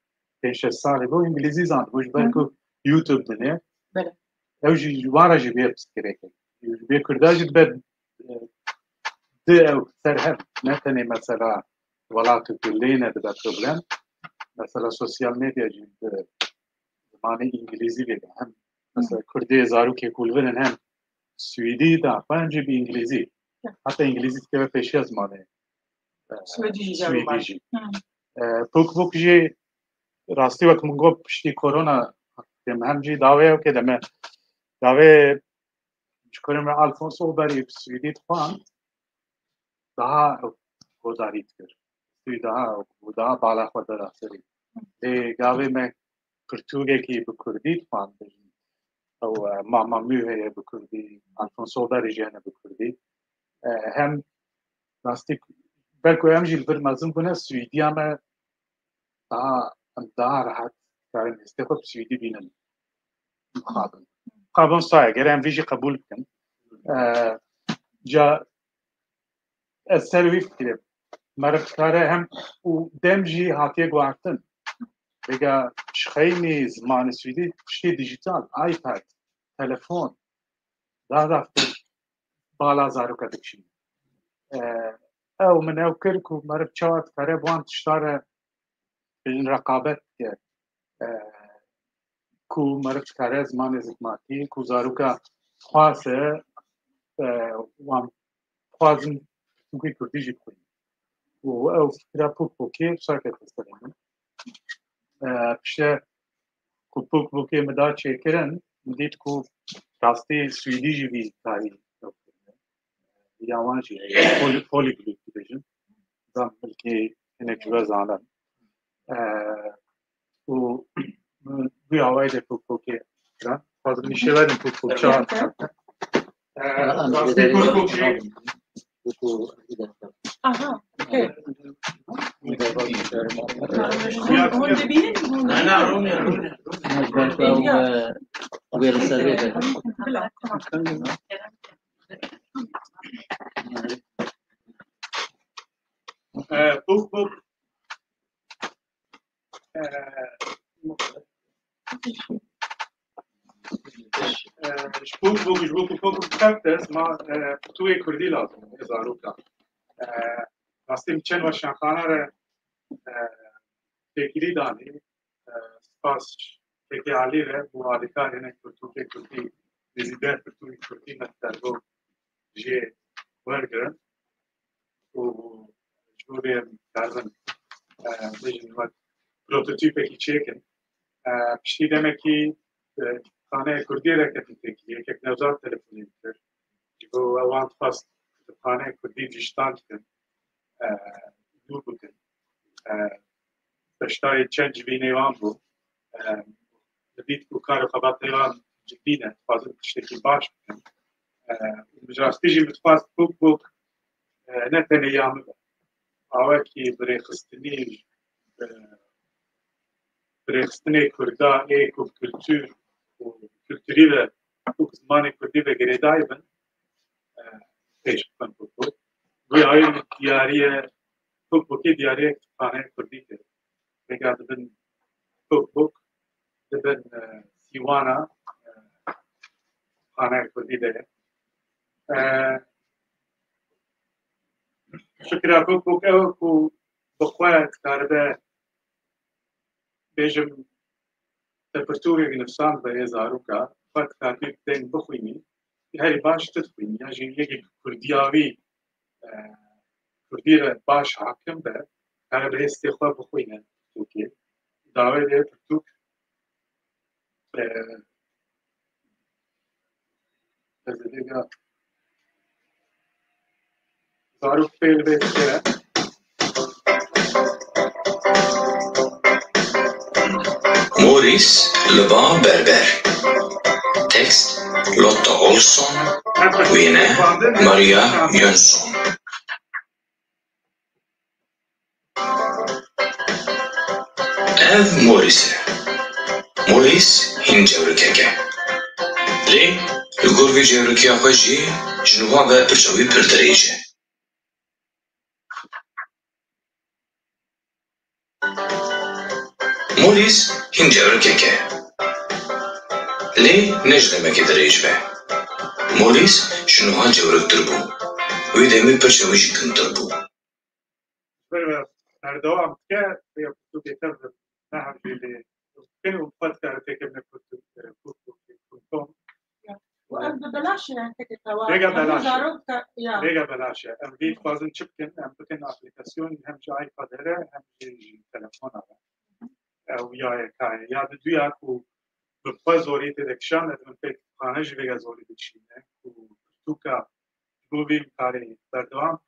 5 سال بو إنجليزي زان بو جباركو يوتيوب دنيا اوجي جوارا جبير بسكريك جبير كرداجي بد ده او سرهم نتني مثلا ولاتو كلينا ده بروبلم مثلا سوشيال ميديا جد زماني انجليزي بيجا هم مثلا كردي زارو كي كولفن هم سويدي دا فانجي بانجليزي حتى انجليزي كيف بيشي زماني سويدي بوك جي راستي وقت منگو پشتی کرونا هم جي داوه و كده ما داوه شكرم الفونسو بري سويدي تفان daha گزارید کرد daha بالا خود راستی گاوی من پرتوگه کی بکردید فان او ماما مو هي بكردي الفونسو دارجانه بكردي هم راستي بلكو امجي البرمازم بنا سويديا ما دا راحت كارن استخدام سويدي بينن مخابن صايا غير ام فيجي قبول كن جا السلوي فكرة مرف كاره هم ودمجي هاتيه قواعدن بقى شخيني زمان سويدي شيء ديجيتال ايباد تلفون دا بالا زارو كدكشي او من او كركو مرف چوات كاره بوان تشتاره بين رقابت کو مرف كاره زمان زكماتي کو زاروكا خواسه وان خوازن توكي كردي جي بخوين او فكرة بوكي بشاركة تستلمون بشه کو بوكي مدا چيكرن مديت کو راستی سويدي جي بي تاري ياوان جي فولي بلوك ديجن زم ملكي هناك جوا زانن و بي هواي ده بوكي فاضل ميشيلا دي بوكي راستی بوكي اها اوكي هون دبين انا رومي وير سيرفي بوك شبوك بكتس ما توي كردي لازم يزاروكا راستي مچن وشان خانه ره تکیلی دانی سپاس تکی عالی ره بو عالیکا هنه کردی ویزیده کردی نترگو جی ورگرن و جوری درزن بیجن و پروتوتیپ کی چیکن پشتی دمکی خانه کردی ره کتی تکیلی یک نوزار تلفونی بکر جو اوان خواست خانه کردی دیجیتال کن دور بکن بشتای چند جبینه وان بو لبیت کو کارو خبات ایوان جبینه فازم تشتکی باش بکن مجراستی جی متخواست بوک نتنه یامه آوکی برخستنی کردا ایکو کلتوری و زمانی کردی و گریدای بن پیش بکن بوک وی آیل دیاریه بوکی دیاریه خانه کردی که بگه دبن بوک دبن سیوانا خانه کردی ده شکر بوک او کو بخواه کارده بیجم تپرتوری نفسان به ازاروکا فقط کارده دین بخوینی هری باش تدخوینی یعنی یکی کردیاوی کردی را باش حاکم به کار به استخواه بخوینه توکی داوی ده پرتوک بزدیگا زارو فیل به که موريس لبا بربر تكست لوتا أولسون وينه ماريا يونسون اف موريس هين جورككه لي الگور وی جوركي آخوشي جنوبا و پرچاوی پردریجه موريس هين جورككه لي نجدمك دريج به موريس شنوها جورك تربو وی دمی پرچاوی جکن تربو در دوام که یا تو بهتر نه همجوری كانوا وقت كانت كنا كنت ببلاش يعني ريغا بلاش ام دي فازن شبكن ام بكن ابلكاسيون هم جاي قدره هم تلفون او يا كاي يا دويا كو بفازوري تدكشان من بيت خانج ريغا زوري دشينه كو توكا بوبي كاري دوام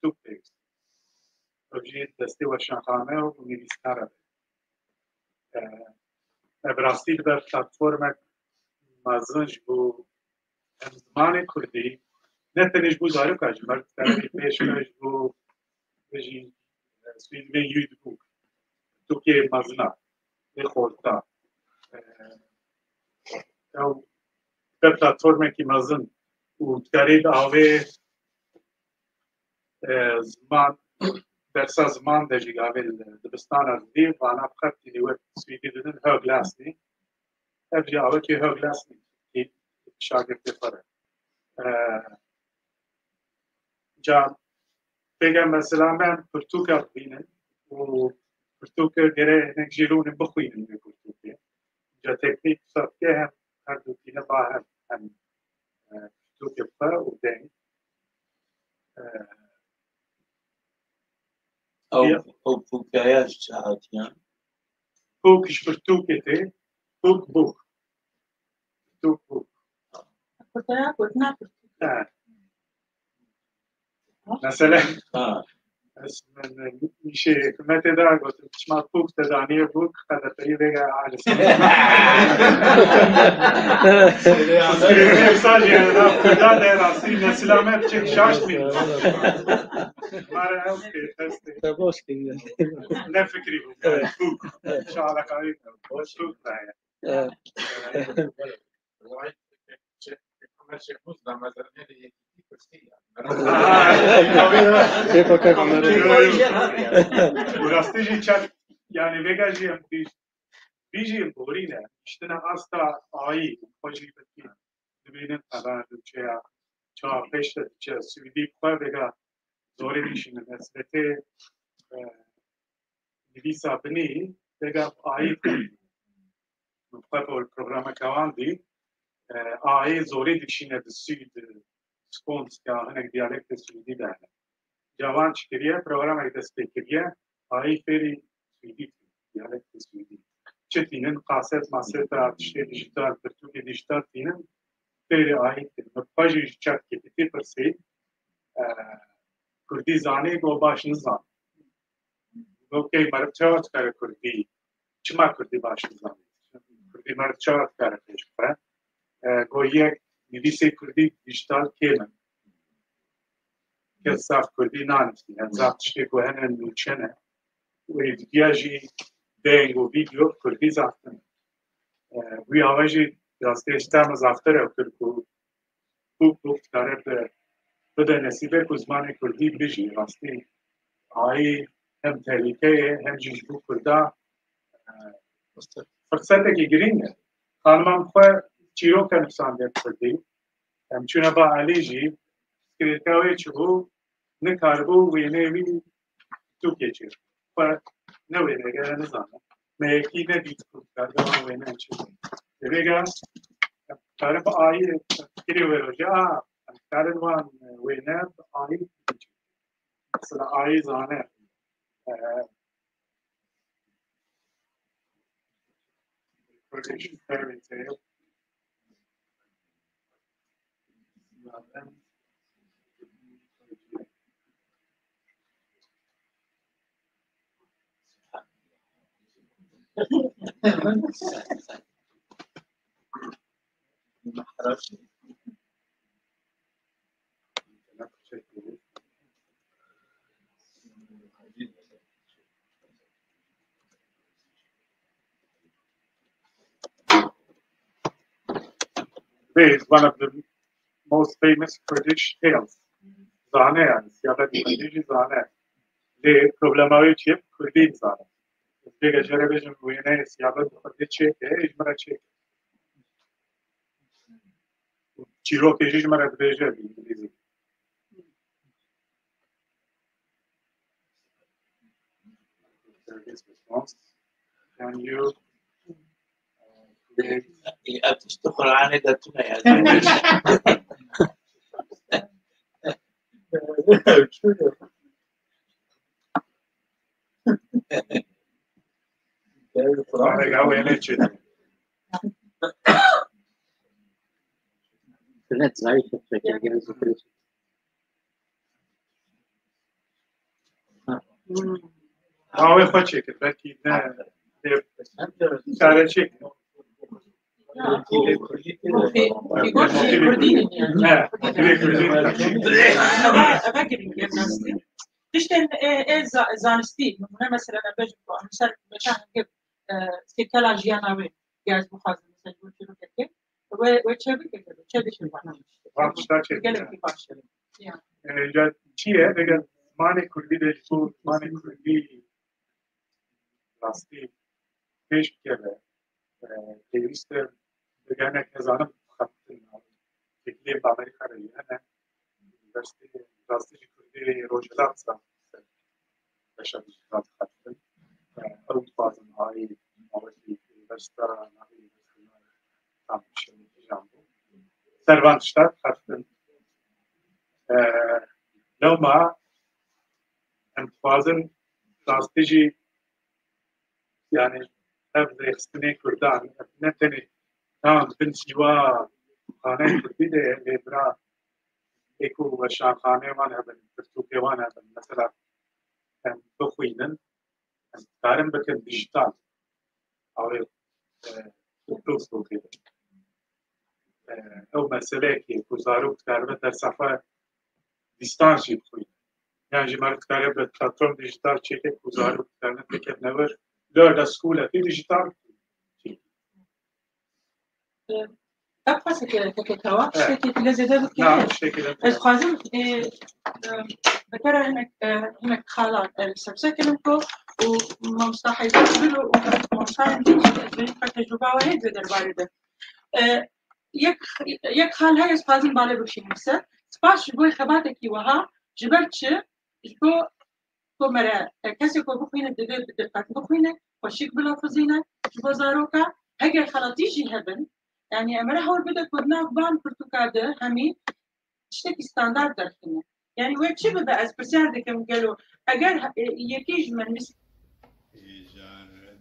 توك بيكس وجيت دستي وشانخانه ونيستاره براستی در پلتفرم مازنج بو زمان كردي نتنج بو زارو كاج مرت كاري بيش كاج بو بيجي سويد بين يود بو توكي مازنا خورتا او بلاتفورم كي مازن وتقريد اوي زمان درسا زمان دجي قابل دبستان الدين وانا فقط اللي وقت سويدي دن هو جلاسني ارجع اوكي هو جلاسني كي شاگرد فرق جا بگم مثلا من پرتوکا بینم و پرتوکا گره هنگ جیلون بخوینم به پرتوکا جا تکنیک سابقه هم هر دو تینه با هم پرتوکا فرق و دنگ او فوکایش چهاتیان بوكش برتوكتي بوك بوك مثلا اسم میشه حکومت در گفت شما بوک تدانی بوک خدایی بگه عالم ساجی خدا در راسی نسلامت چه شاشت میده ماره هم که هستی نه فکری بود بوک شالا کاری بوک داره وراستی چند یعنی بگذی هم بیشی بورینه اشتنا استا آیی خوشی بکی ببینن الان چه چه پیش چه سویدی پر بگا زوری میشینه نسبته نویسا بنی بگا آیی مطلب پروگرام کواندی آیی زوری دیشینه دسید سپونس که هنگ دیالکت سویدی داره جوان شکریه پروگرام ای دستکریه آیی فری سویدی دیالکت سویدی چه تینن قاصد ماسد آتشی دیجیتال پرتوکی دیجیتال تینن فری آیی مطبعی چت کتی پرسی کردی زانی گو باش نزان گو که مرد چهات کار کردی چما کردی باش نزانی کردی مرد چهات کار پیش کنه گو یک نویسی کردی دیجیتال کیمن که صاف کردی نانستی انزاف تشتی که هنه نوچنه و ایدگیاجی دنگ و ویدیو کردی زافتن وی آواجی راسته اشتام زافتره کرد بوک کاره بده نصیبه که زمان کردی بجی راستی آیی هم تحلیکه هم جیجبو کرده فرصته که گرینگه خانمان خواه چیرو که نفسان دید کردی همچونه با علی جی سکریتاوی چهو نکاربو وینه تو کچه خواه نوینه گره نزانه میکی ندید کرده و وینه چه بگه کاره با آیی کری ویروژه کاره با وینه آیی مثلا آیی زانه Kurdish fairy tale. Is one of the most famous Kurdish tales. Zane yani, siyada Kurdish zane. Le problemavı çiğ Kurdi zane. Bir gecere bizim bu yine siyada Kurdi çiğ, icmara çiğ. Çiro ki icmara beje İngilizce. Can you تشتغل عن ذاتنا يعني Internet zayıf yapacak yani zıplıyorsun. Ağabey kaç çekir? Belki ne? Çare çek. تشتن زانستي نمونه مثلا بجو مثلا مشان استكلا جياناوي جاز مخازن مثلا شنو كده وتشبك كده تشبك البرنامج یا چیه دیگه زمان کردی داشتو زمان کردی راستی پیش کرده پیوست بگن که زانم خطی تکلیه با امریکا رایانه راستی کردی روجلات سا بشر خطی او بازم های موردی بستا نهی تامشون جامبو سروانشتاد خطی لو ما انتفاضن راستيجي يعني أبدا يخصني كردان نتني نعم بنت جوا خانه كردية اللي برا إيكو وشان خانه وانا بن ترتوكي وانا بن مثلا بخوينن كارم بكن ديجيتال أو بلوس كده أو مسألة كي كوزارو كاربة ترسفة دیستانسی بخوید یعنی جمعیت کاری به پلتفرم دیجیتال چیکه کوزاری بکنه فکر نور لرد اسکوله فی دیجیتال أبحث كتكوا شكل لزده بكتير. نعم شكل. الخازم ذكر هناك خالات السبسكلنكو ومستحيل يقبلوا ومستحيل يجي تجربة واحد زي البارده. یک خال هاي خازم باله بشي نفسه. سپاس بوی خبرتی وها جبرت جو كمرة كسي كو بخوينة دبي بدقات بخوينة وشيك بلافزينة جو زاروكا هجر خلاطيجي هبن يعني أمره هول بدأ كودنا بان برتقادة همي تشتكي ستاندرد دارخينة يعني وين شو بدأ أز برساردكم قالوا أجر يكيج من مس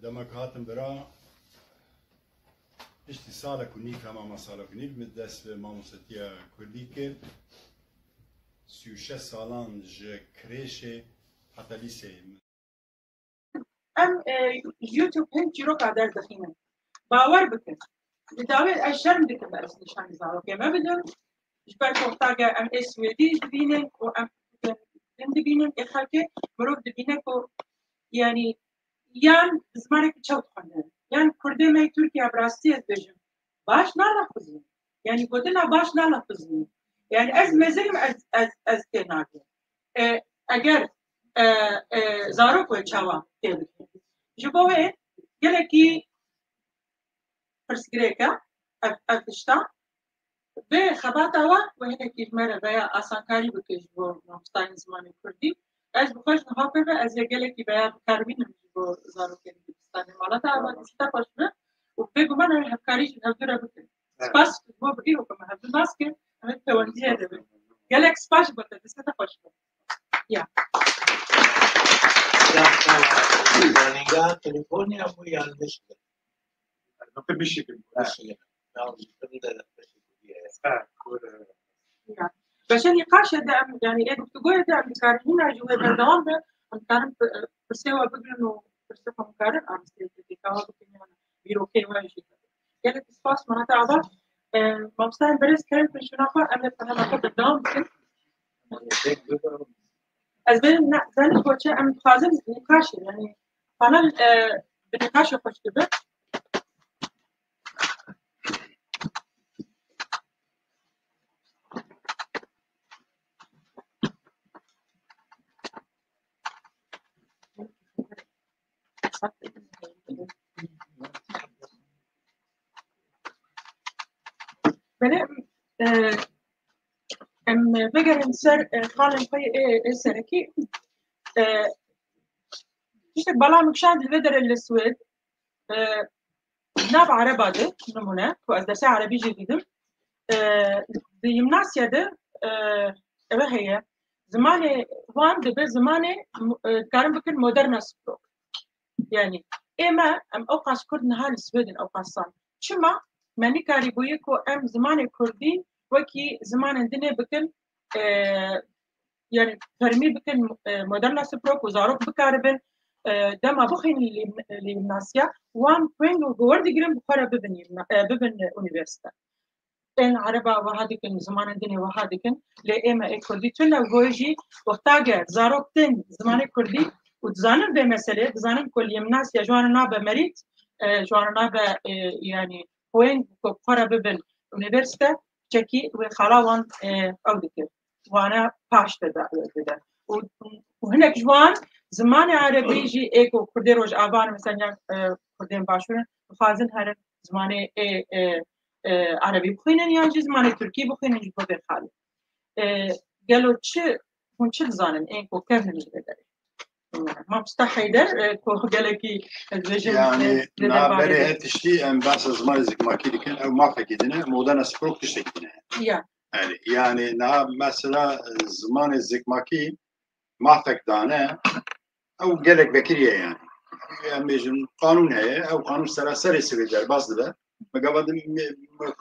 دمك هاتم برا اشتسالة كونيك أما مسالة كونيك مدرس ماموستيا كرديك سيوشة سالان ج كريشة حتى ليسي أم يوتيوب هند جرو قادر دخينة باور بكن بداوي الشرم دكتور بس نشان زارو كما بدهم جبر توقتاجا أم إسويدي دبينن وأم دبينن إخالك مروف دبينن كو يعني يان زمانك تشوت خنده يعني كردي ما تركيا براستي بيجم باش نلفظين يعني قلنا باش نلفظين يعني از مزلم از كناكي اگر زارو كو تشاوا تيل جبوه يلكي فرسكريكا افتشتا به خباتاوا وهنا كيجمر بيا اسانكاري بكجبو مستاين زمان كردي از بخش نهاكه از يلكي بيا كاربين بو زارو كردي مالتا أبغى تستفسر وبيجوا منا هفكاريش هفكر بكرة سباس هو بيجوا كمان هفكر ماسكة هفكر توانجيه ده قالك سباس بكرة تستفسر يا نيجا تليفوني أبو يالمش ما تبيش يا بس النقاش ده يعني إيه بتقول ده مكارهين جوا بالدوام ده مكارن برسوا بقولوا برسوا مكارن أمستيت كاوا بكنيانا بيروكي واجي قالت سباس مرات عبا ممستان بريس كان في الشنافة أنا فهمت بالدوام بكن أزبين زين كوتشة أم خازن نقاش يعني فانا بنقاش خوش كده بلا ام بقر نسر خالن في سركي تشتك بلا مكشاد البدر السويد ناب عرباده نمونه وأزدسا عربي جديدم بيمناسيا ده هي زمان وان دبي زمان كان بكن مودرن سبروك يعني إما أم أوقاس كرد نهار السويدن أوقاسان شما ماني كاريبويكو أم زمان كردي وكي زمان عندنا بكن يعني فرمي بكن مودرن سبروك وزاروك بكاربن دما بخين للناسيا وان بوين وورد جرين بخرا ببن أونيفرسيتي إن عربة وهادكن زمان الدنيا وهادكن لإما كردي تلا وجي وقتاجر زاروكتن زمان كردي وتزانن بمسألة تزانن كل يمناس يا جوانا نابا مريت جوانا نابا يعني وين بخرا ببن أونيفرسيتي تشكي وخلاوان أودكن وانا باش تدا وهناك جوان زمان عربي جي ايكو كردي روج آبان مثلا كردين باشورن وخازن هرن زمان عربي بخوينن يعني زمان تركي بخوينن جي بودر خالي قالوا تشي هون تشي زانن ايكو كيف نجدر ما مستحيدر كو قالكي يعني نا بري هتشتي ام بس زمان زكماكي دي كان او ما فكيدنا مودنا سبروك تشتكينا يعني نا مثلا زمان الزكماكي ما فكدانه او قالك بكريه يعني ميجن قانون هي او قانون سراسري سويدر باز ده مقابل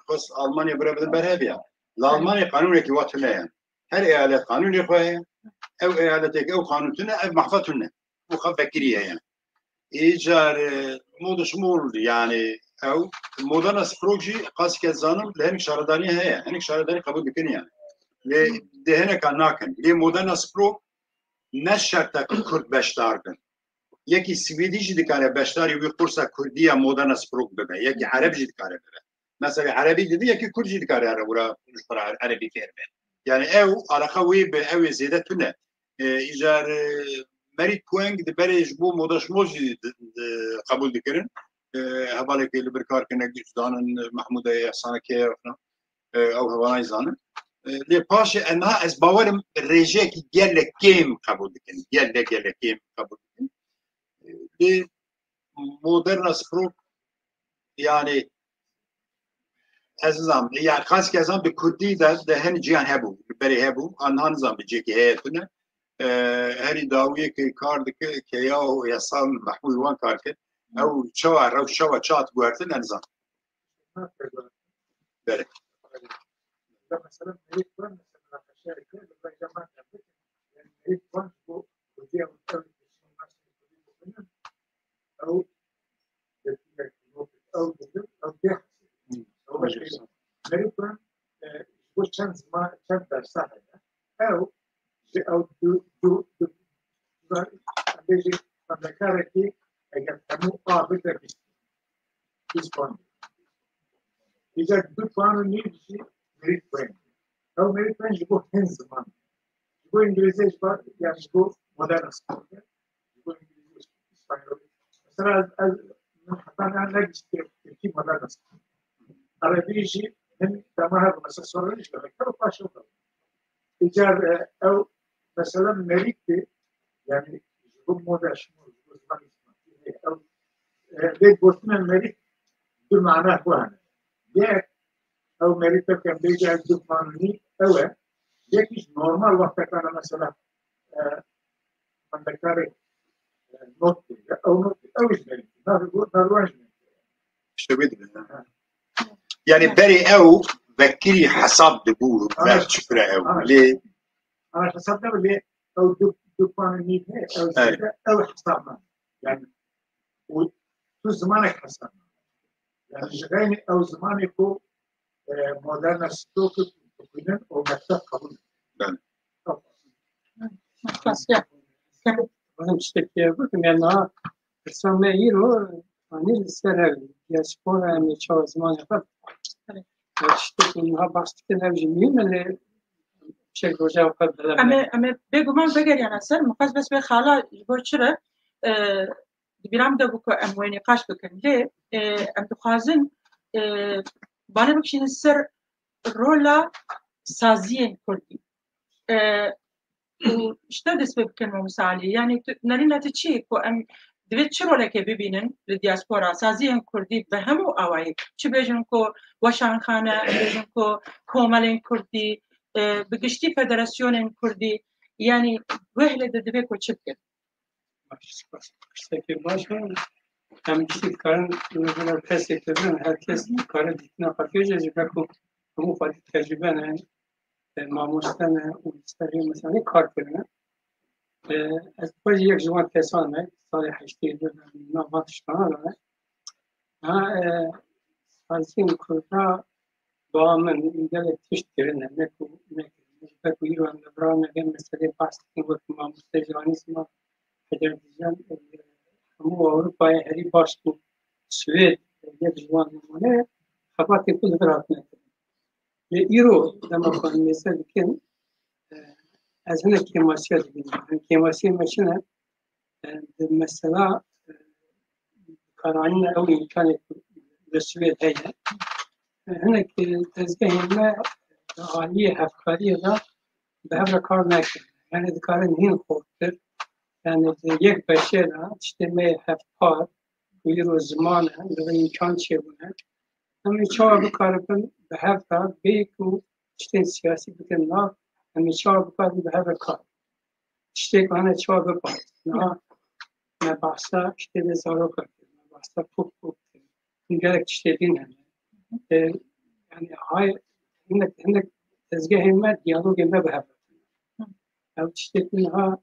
خص المانيا برا برهبيا الالمانيا قانون كي واتنا يعني هل ايالات قانون يخوي او ايالاتك او قانونتنا او محفتنا وخف بكريه يعني ايجار مود شمول يعني او مودنا سبروجي قاس كزانم لهنك شارداني هي هنك شارداني قبول بكن يعني لي دهنا كان ناكن لي مودنا سبرو نشرت كرد بشتاركن یکی سویدی جدی کاره بشتاری وی قرص کردی مدرن سپروک ببه یکی عربی جدی کاره ببه مثلا عربی دیدی یکی کرد جدی کاره عربورا نشتر عربی فهمه يعني او على خوي بأوي زيادة تنا إجار مريض كوانج دبري جبو موداش موجي قبول ذكرن هبالك اللي بركار كنا جدان محمود إحسان كيف أو هبانا يزانن لي باشي أنها أسبوعهم رجاك جل كيم قبول ذكرن جل كيم قبول ذكرن لي مودرن سبروك يعني أزام يعني خاص كأزام بكردي ده هن جيان هبو بري هبو أنها نظام بيجيك هي تنا هني داوية كار دك كياو يصال محمود وان كارك أو شوا رو شوا شات بورتن نظام بري مثلا مريض مثلا شركة بالجامعة يعني مريض هو وديه أو مريض وشانز ما كان درسها أو دو بيجي فذكرتي أجل تمو قابلة بيسبان إذا دو بانو نيجي مريض وين أو مريض وين يبغى هنز زمان يبغى إنجليزي يبغى يعني يبغى مدرس يبغى إنجليزي إسبانيولي مثلا حتى أنا نجس في مدرس عربيجي من تماهر مثلا سوريش بذكر فاشل إيجار أو مثلا مريكي يعني يجيبون موضع شمول أو بيت بوتنا المريك دو معناه واحد ياك أو مريكا كان بيجي عندو قانوني أو ياكيش نورمال وقت كان مثلا من ذكر نوتي أو نوتي أو إيش مريكي نروانج شبيد يعني بري أو بكري حساب دبور لا تشكره أو ليه أنا حسابنا اللي أو دو قانوني أو حسابنا يعني وتو زمانك حسابنا يعني غير أو زمانك هو مودرن ستوك تكونن أو مكتب قبول أنا أشتكي بكم يعني السنة يرو أنا السنة دياسبورا من شو زمان قبل أشتكي إنها باستكنا بجميع اللي شيء رجع قبل أما بيجومان بقول يعني سر مقاس بس بخلا يقول شرة بيرام ده بكو أمويني قاش بكن ليه أم تخازن بنا بكشين السر رولا سازين كردي واشتدس بكن مساعدة يعني نرينا تشيك وأم دويت شرو لك ببينن للدياسبورا سازين كردي بهمو أوعي شو بيجنكو وشان خانة بيجنكو كومالين كردي بقشتي فدراسيون كردي يعني وهلة دبيكو تشبكن اشتكي باشا هم كتير كان من الكاس يكتبون هالكاس كان ديتنا قفيجة جبكو هم فاتت تجربة يعني مع مستنا ومسترين مثلا كاركرنا از باید یک جوان کسانه سال 82 نواتشتانه داره سازین کرده با من اینجا تشت کرنه نکو ایران دبران نگه مسئله باستین وقت ما مستجوانی ما اگر دیزن همو اروپای هری باش بود سوید یک جوان نمونه خباتی کل درات نکرد ایرو لما کن مثل کن از هنه کماسیا دیگه کماسیا ماشینه مثلا کارانی او امکان رسویت هیه هنه که تزگه ما عالی هفکاری دا به هفر کار نکرد یعنی دکار نهین خوبتر یعنی یک بشه دا اجتماع هفکار وی رو زمانه و امکان چه بونه همین چهار بکار بن به هفر بیکو اجتماع سیاسی بکن نا همین چهار بکار به هفر کار اجتماع کنه چهار بکار نا بحثا اجتماع زارو کرد بحثا پوک این گرک اجتماع دین همه يعني هاي انك تزقه ما ديالوج ما بها او تشتكي منها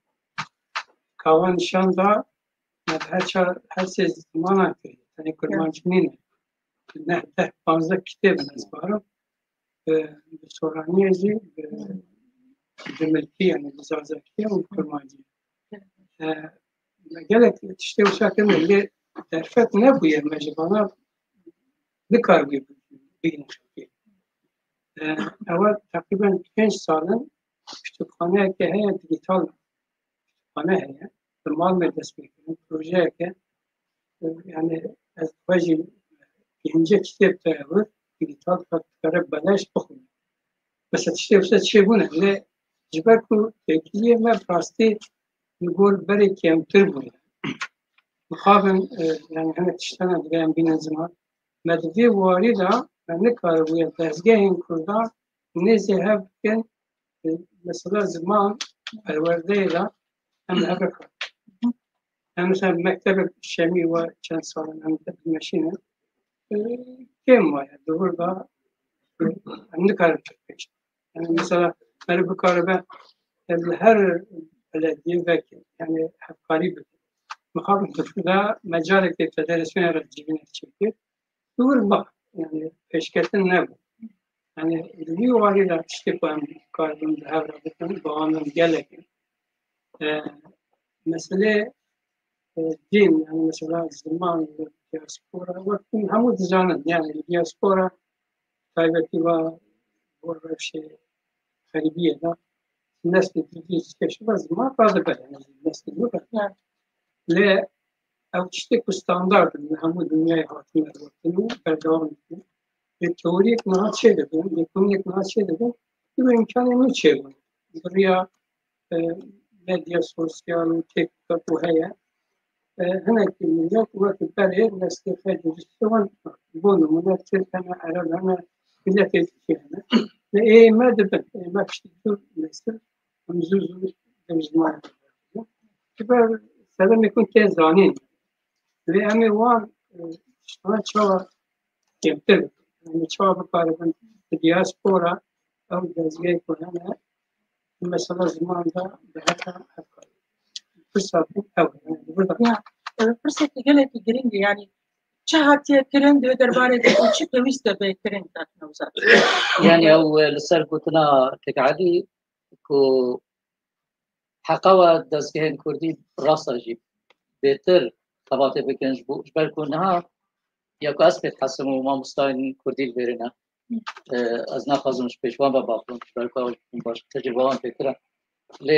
كوان شان دا ما بهاش حس زمانه يعني كل ما جنين نحته 15 كتاب نسباره بسورانيه جي بملكيه يعني بزازكيه وكل ما جي قالك تشتكي وشاكل اللي تعرفت نبويه ما جبنا ذكر بين اول تقریبا 5 سالن کتابخانه که هی دیجیتال خانه هی به مال می دست میکنم پروژه که یعنی از وجه اینجا کتاب تایور دیجیتال کار بلش بخونم مثلا چه بونه نه جبر کو تکیه ما راستی نقول برای کمتر بود مخابن يعني انا تشتغل دقيقا بين زمان مدفي واردة نكار ويا تزجين كلها نزهب كن مثلا زمان الوردية أم أبكر أنا مثلا مكتب الشامي وكان صار عن الماشينة كم واحد دور ده نكار يعني مثلا أنا بكاربة الهر بلدية ذكي يعني قريب مخابن تفضل مجالك تدرس فيها رجيبين الشركة دور بقى يعني فشكلت النبو يعني اللي هو هذا اشتباه كاربون بهذا بكون بعمل جلك مسألة دين يعني مثلا زمان الدياسبورا وقت هم تزانن يعني الدياسبورا تايبتي ورفشة خريبية ده الناس اللي تجي كشف بس ما قادر يعني الناس اللي يعني لا أو تشتكي ستاندرد من هم الدنيا هاتين الوقتين بردوام التوري ما هتشيء ده يكون ما هتشيء ده بإمكانه ما تشيء بريا ميديا سوسيال تيك توك وهي هنا كمية وقت البلد الناس كيف يجلسون بونو منافسة أنا أرى أنا بلا تفكير إيه ما دبت ما تشتغل مثل مزوج جماعة كبار سلام يكون كيزانين لأني وان شو كمتر يعني شو بقارن الدياسبورا أو جزيرة كلها مثلا زمان ده بهذا أفكار فرصة أو يعني فرصة تجلى تجرين يعني شهادة كرين ده دربارة ده شيء كويس ده بكرين ده نوزات يعني أو لسر كنا تقعدي كو حقوة دزجهن كردي راسا جيب بهتر خباته بکنج بو جبر کنها یا که اسبت حسم و ما مستعین کردی برنا از نخازمش پیشوان با باقون جبر که باش تجربه فکره ل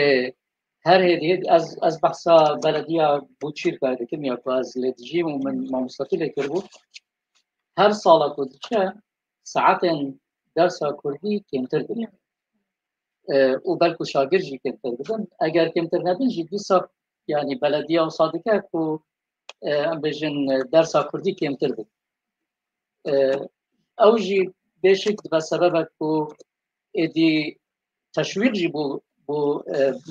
هر هدیه از بحثا بلدیه بوچیر کرده که یا که از لدجیم و من ما مستقل کرده هر سال کردیشه ساعت درس کردی کمتر بدن و بلکه شاگردی کمتر بدن اگر کمتر نبین جدی سا يعني بلدية وصادقة كو بجن درس كردي كمتر بد أوجي بشك بسبب كو إدي تشويق جيبو بو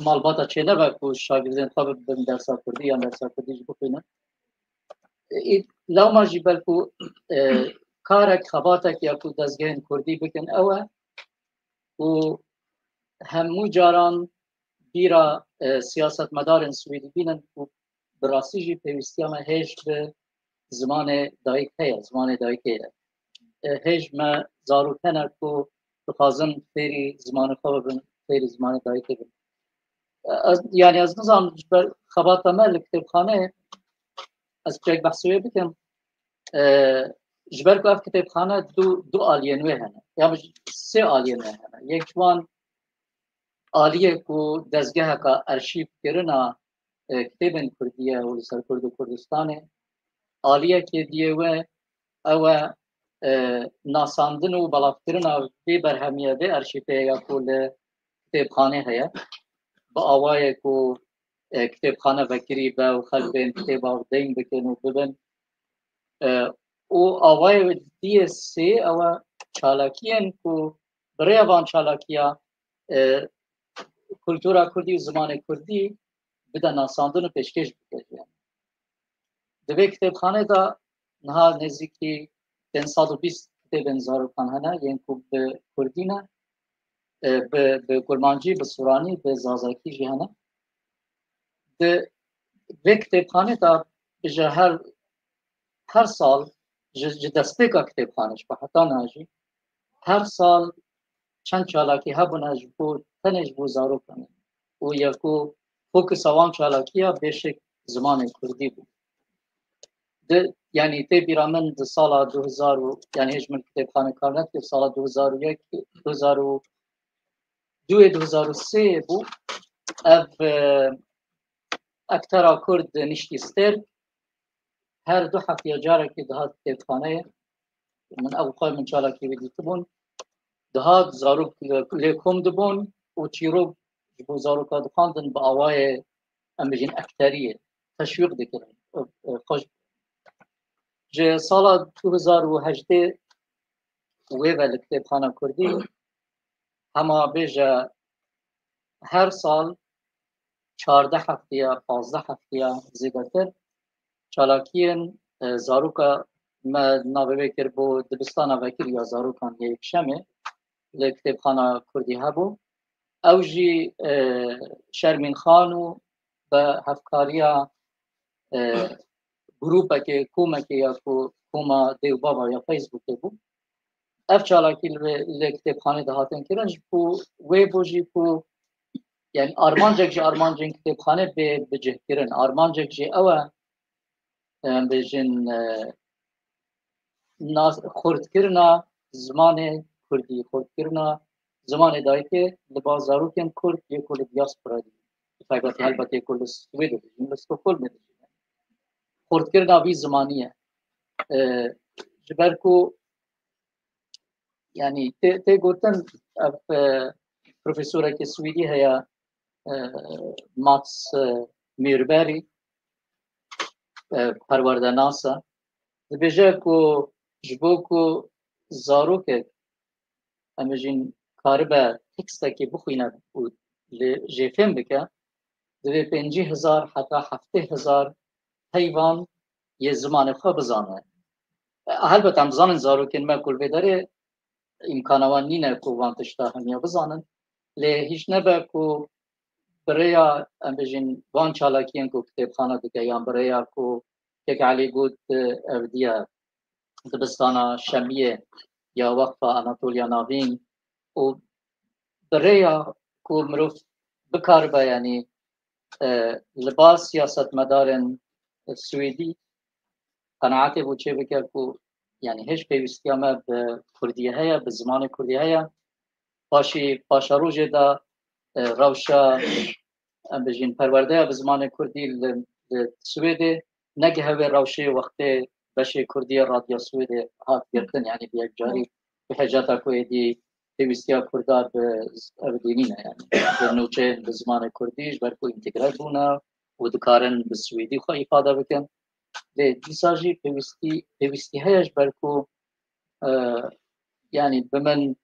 مالباتا چنه كو شاگردين طب بن درس كردي يا درس كردي جيبو فينا لو ما جيبل كو كارك خباتك يا كو دزگهن كردي بكن أو و همو جاران بیرا سیاست مدارن سویدی بینن و براستی جی پیوستی همه هیچ به زمان دایک هیا زمان دایک هیا هیچ ما زارو کنه که بخوازن فیری زمان خواب بن فیری زمان دایک بن یعنی از نظام خبات مال کتاب خانه از چیک بحثوی بکن جبر کو اف کتاب خانه دو آلینوه هنه یا سه آلینوه هنه یک جوان آلیه کو دزگه که ارشیف کرنا کتابن کردیه و لسر کرد و کردستانه آلیه که دیه و او ناساندن و بلافترنا بی برهمیه بی ارشیفه یا کل کتاب خانه هیا با آوائه کو کتاب خانه وکری با و خلبین کتاب آو دین بکن و ببن و آوائه دیه سی او چالاکیان کو برای وان چالاکیا کلتورا کردی و زمان کردی بده ناساندن و پیشکش بکن دوی کتاب خانه دا نها نزدیکی 520 کتاب انزارو خانه یعنی کو به کردی نه به کرمانجی به سورانی به زازاکی جهنه به کتاب خانه دا بجه هر سال دسته که کتاب خانهش به حتا ناجی هر سال چند چالاکی ها بناج بود تنش بود زارو کنه و یکو فوکس آوان چالاکی ها بشک زمان کردی بود یعنی تی بیرامن ده سال 2000 یعنی هیچ من کتاب خانه کار نکرد سال 2001 2003 بود اف اکترا کرد نشتی ستر هر دو هفته جاره که دهات کتاب خانه من اوقای من چالاکی بدیت بون دهات زارو لیکم دبون و چیرو جبو زارو که دخاندن با آوای امجین اکتریه تشویق دکرن خوش جه سال 2018 ویوه کتاب خانه کردی همه بیجه هر سال 14 هفته یا 15 هفته یا زیادتر چالاکیان زاروکا ما نابه بکر بو دبستان وکر یا زاروکان یک شمه لکتاب خانه کردی هبو او جی شرمین خانو به هفکاریا گروپا که کومه که یا کوما دیو بابا یا فیسبوک بود اف چالاکی لکتاب خانه دهاتن کرنج بو ویبو جی بو یعنی آرمانجک جی آرمانجک کتاب خانه به جه کرن آرمانجک جی اوه بجن خورد کرنا زمان کردی خورد کرنا زمان دایی که لباس زاروکن کرد یک کل دیاسپورا دی فقط البته کل سویدو بجن لستوکل میدونی خورد کرنا بی زمانیه جبرکو یعنی تی گوتن پروفیسوره که سویدی هیا ماتس میربری پرورده ناسا دبیجه کو جبو کو زارو که امجین کاربه تکسته که بخوینه و جیفیم بکه دوی 50,000 حتی 70,000 حیوان یه زمان خواه بزانه البته هم بزانن زارو که ما کل بداره امکانوان نینه که وانتشتا همیا بزانن لی هیچ نبه که برای امجین وان چالاکیان که کتاب خانه دکه یا برای که علی گود اردیه دبستان شمیه یا وقفه اناتولیا ناوین و برای که مروف بکار با یعنی لباس سیاست مدارن سویدی قناعتی بود چه بکر که یعنی هیچ پیوستی همه به کردیه هیا به زمان کردیه هیا پاشا روژ دا روشا بجین پرورده به زمان کردی سویده نگه هوا روشه وقتی بشه کردی رادیو سویده هات گرتن یعنی بیاک جاری به حجاتا کوی دی پیوستی کردار به اردینینه یعنی به نوچه به زمان کردیش برکو انتگرات بونه و دکارن به سویدی خواه افاده بکن دیساجی پیوستی هایش برکو یعنی به من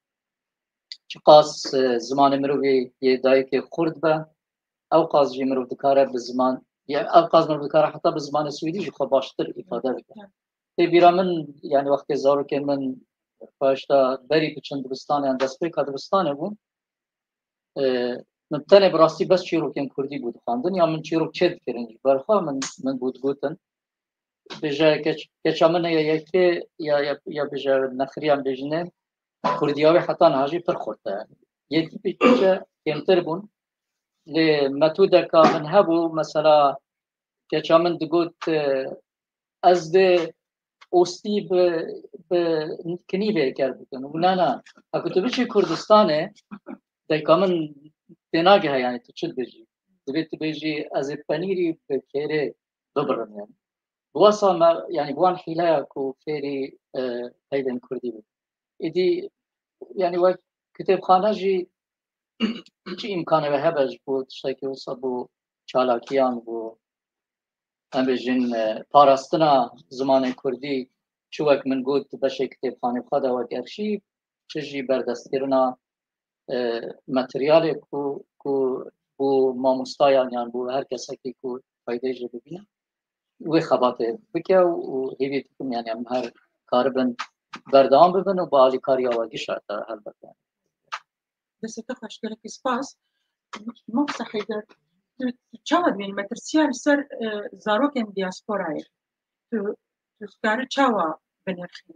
چقاس زمان مروی یه دایی که خورد به او قاز جی مرو دکاره به زمان یا او قاز مرو دکاره حتی به زمان سویدی جو خواه باشتر افاده بکن تی بیرا من یعنی وقتی زارو که من پاشتا بری پچند دبستانه دست پیکا دبستانه بون من تاني براستي بس شيروكين كردي بود خواندن یا من شيروك چه دکرین برخوا من بود گوتن بجا کچا من یا بجا نخریان بجنه کردیاوی حتی نهاجی پر خورده یکی بجا کمتر بون لمتوده که من هبو مثلا کچا من دگوت از ده اوستی به کنیوه کرد بکن و نه اگه تو بچه کردستانه دیگه من دناگه یعنی تو چه بجی دبیت بجی از پنیری به کره ببرم یعنی بواسا ما يعني بوان حيلة كو فيري هيدن كردي بود إدي يعني وقت كتاب خانه جي إمكانه بهبج بود شتاكي وصبو چالاكيان بو هم بجن پاراستنا زمان كردي چوك من قود بشه كتاب خانه بخدا وقت ارشيب چجي بردستگرنا ماتريال كو بو ماموستايان يعني بو هر کساكي كو فايده جي ببینه و خباته بکه و هیوی تکم یعنی هم هر کار بن بردام ببن و با علی کاری آواگی شاید البته بس تخش كلك سباس مو صحيح تشاود من مترسيال سر زاروكن دياسبوراي تو سكار تشاوا بنرخي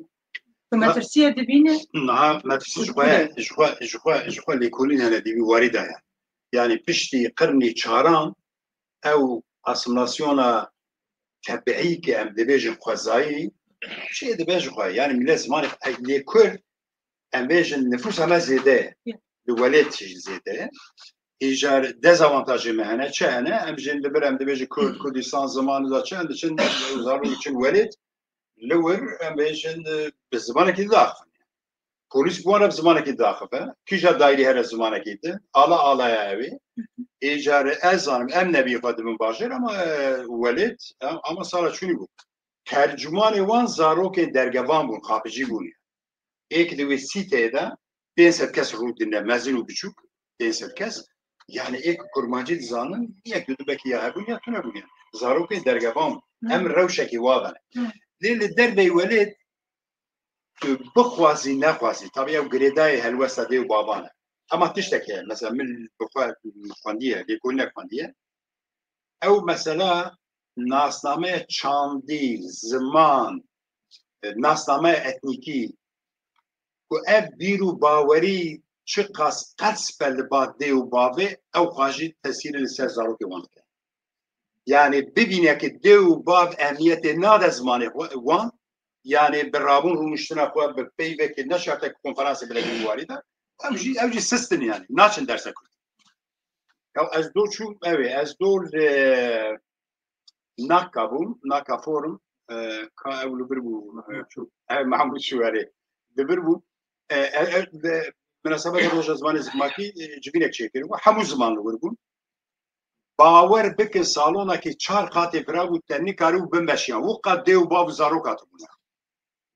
فمترسيه دبينه نعم مترسي جوا ليكولين انا دي وارده يعني بشتي قرني شهران او اسملاسيون تبعي كأم دبيجن خوازاي شيء دبيجن خوازاي يعني من زمان لكل أم بيجن نفوس ما زيادة الولاد شيء زيادة إيجار ديزافانتاج مهنة شأنه أم بيجن دبر أم دبيجن كردستان زمان ذا شأن دشن وزارو دشن ولد لور أم بيجن بالزمان كده داخل پلیس بوانه بزمانه کی داخله کیجا دایری هر زمانه کیده ala ya evi icarı ezanım em nebi fadımın başır ama velid ama sonra şunu bu tercümanı van zaroke dergevan bu kapıcı bu ek de ve sitede benzer kes rudinde mezunu buçuk benzer kes yani ek kurmancı zanın ya kötü belki ya bu ya tuna bu zaroke dergevan em revşeki vadan lili derbe velid بخوازي نخوازي طبيعي وقريداي هالوسط دي وبابانا اما تشتكي مثلا من الخوانديه اللي يكون خوانديه او مثلا ناسنامه چاندی زمان ناسنامه اتنیکی و اف بیرو باوری چقاس قدس بلباد دي وبابي او خاجي تسير لسر زاروكي وانك يعني ببينك دي وباب اهمية ناد زماني وان يعني بالرابون هو مشتنا خو ببيبك نشرت كونفرنس بلدي وارده اوجي سيستم يعني ناشن درس كنت او از دو شو اوي از دو ناكا فورم كا اولو بربو محمود شواري دبربو مناسبه روز زمان زماكي جبينك شكل وحمو زمان بربو باور بك صالونا كي 4 قاطي برابو تني كارو بمشيان وقد ديو باب زاروكاتو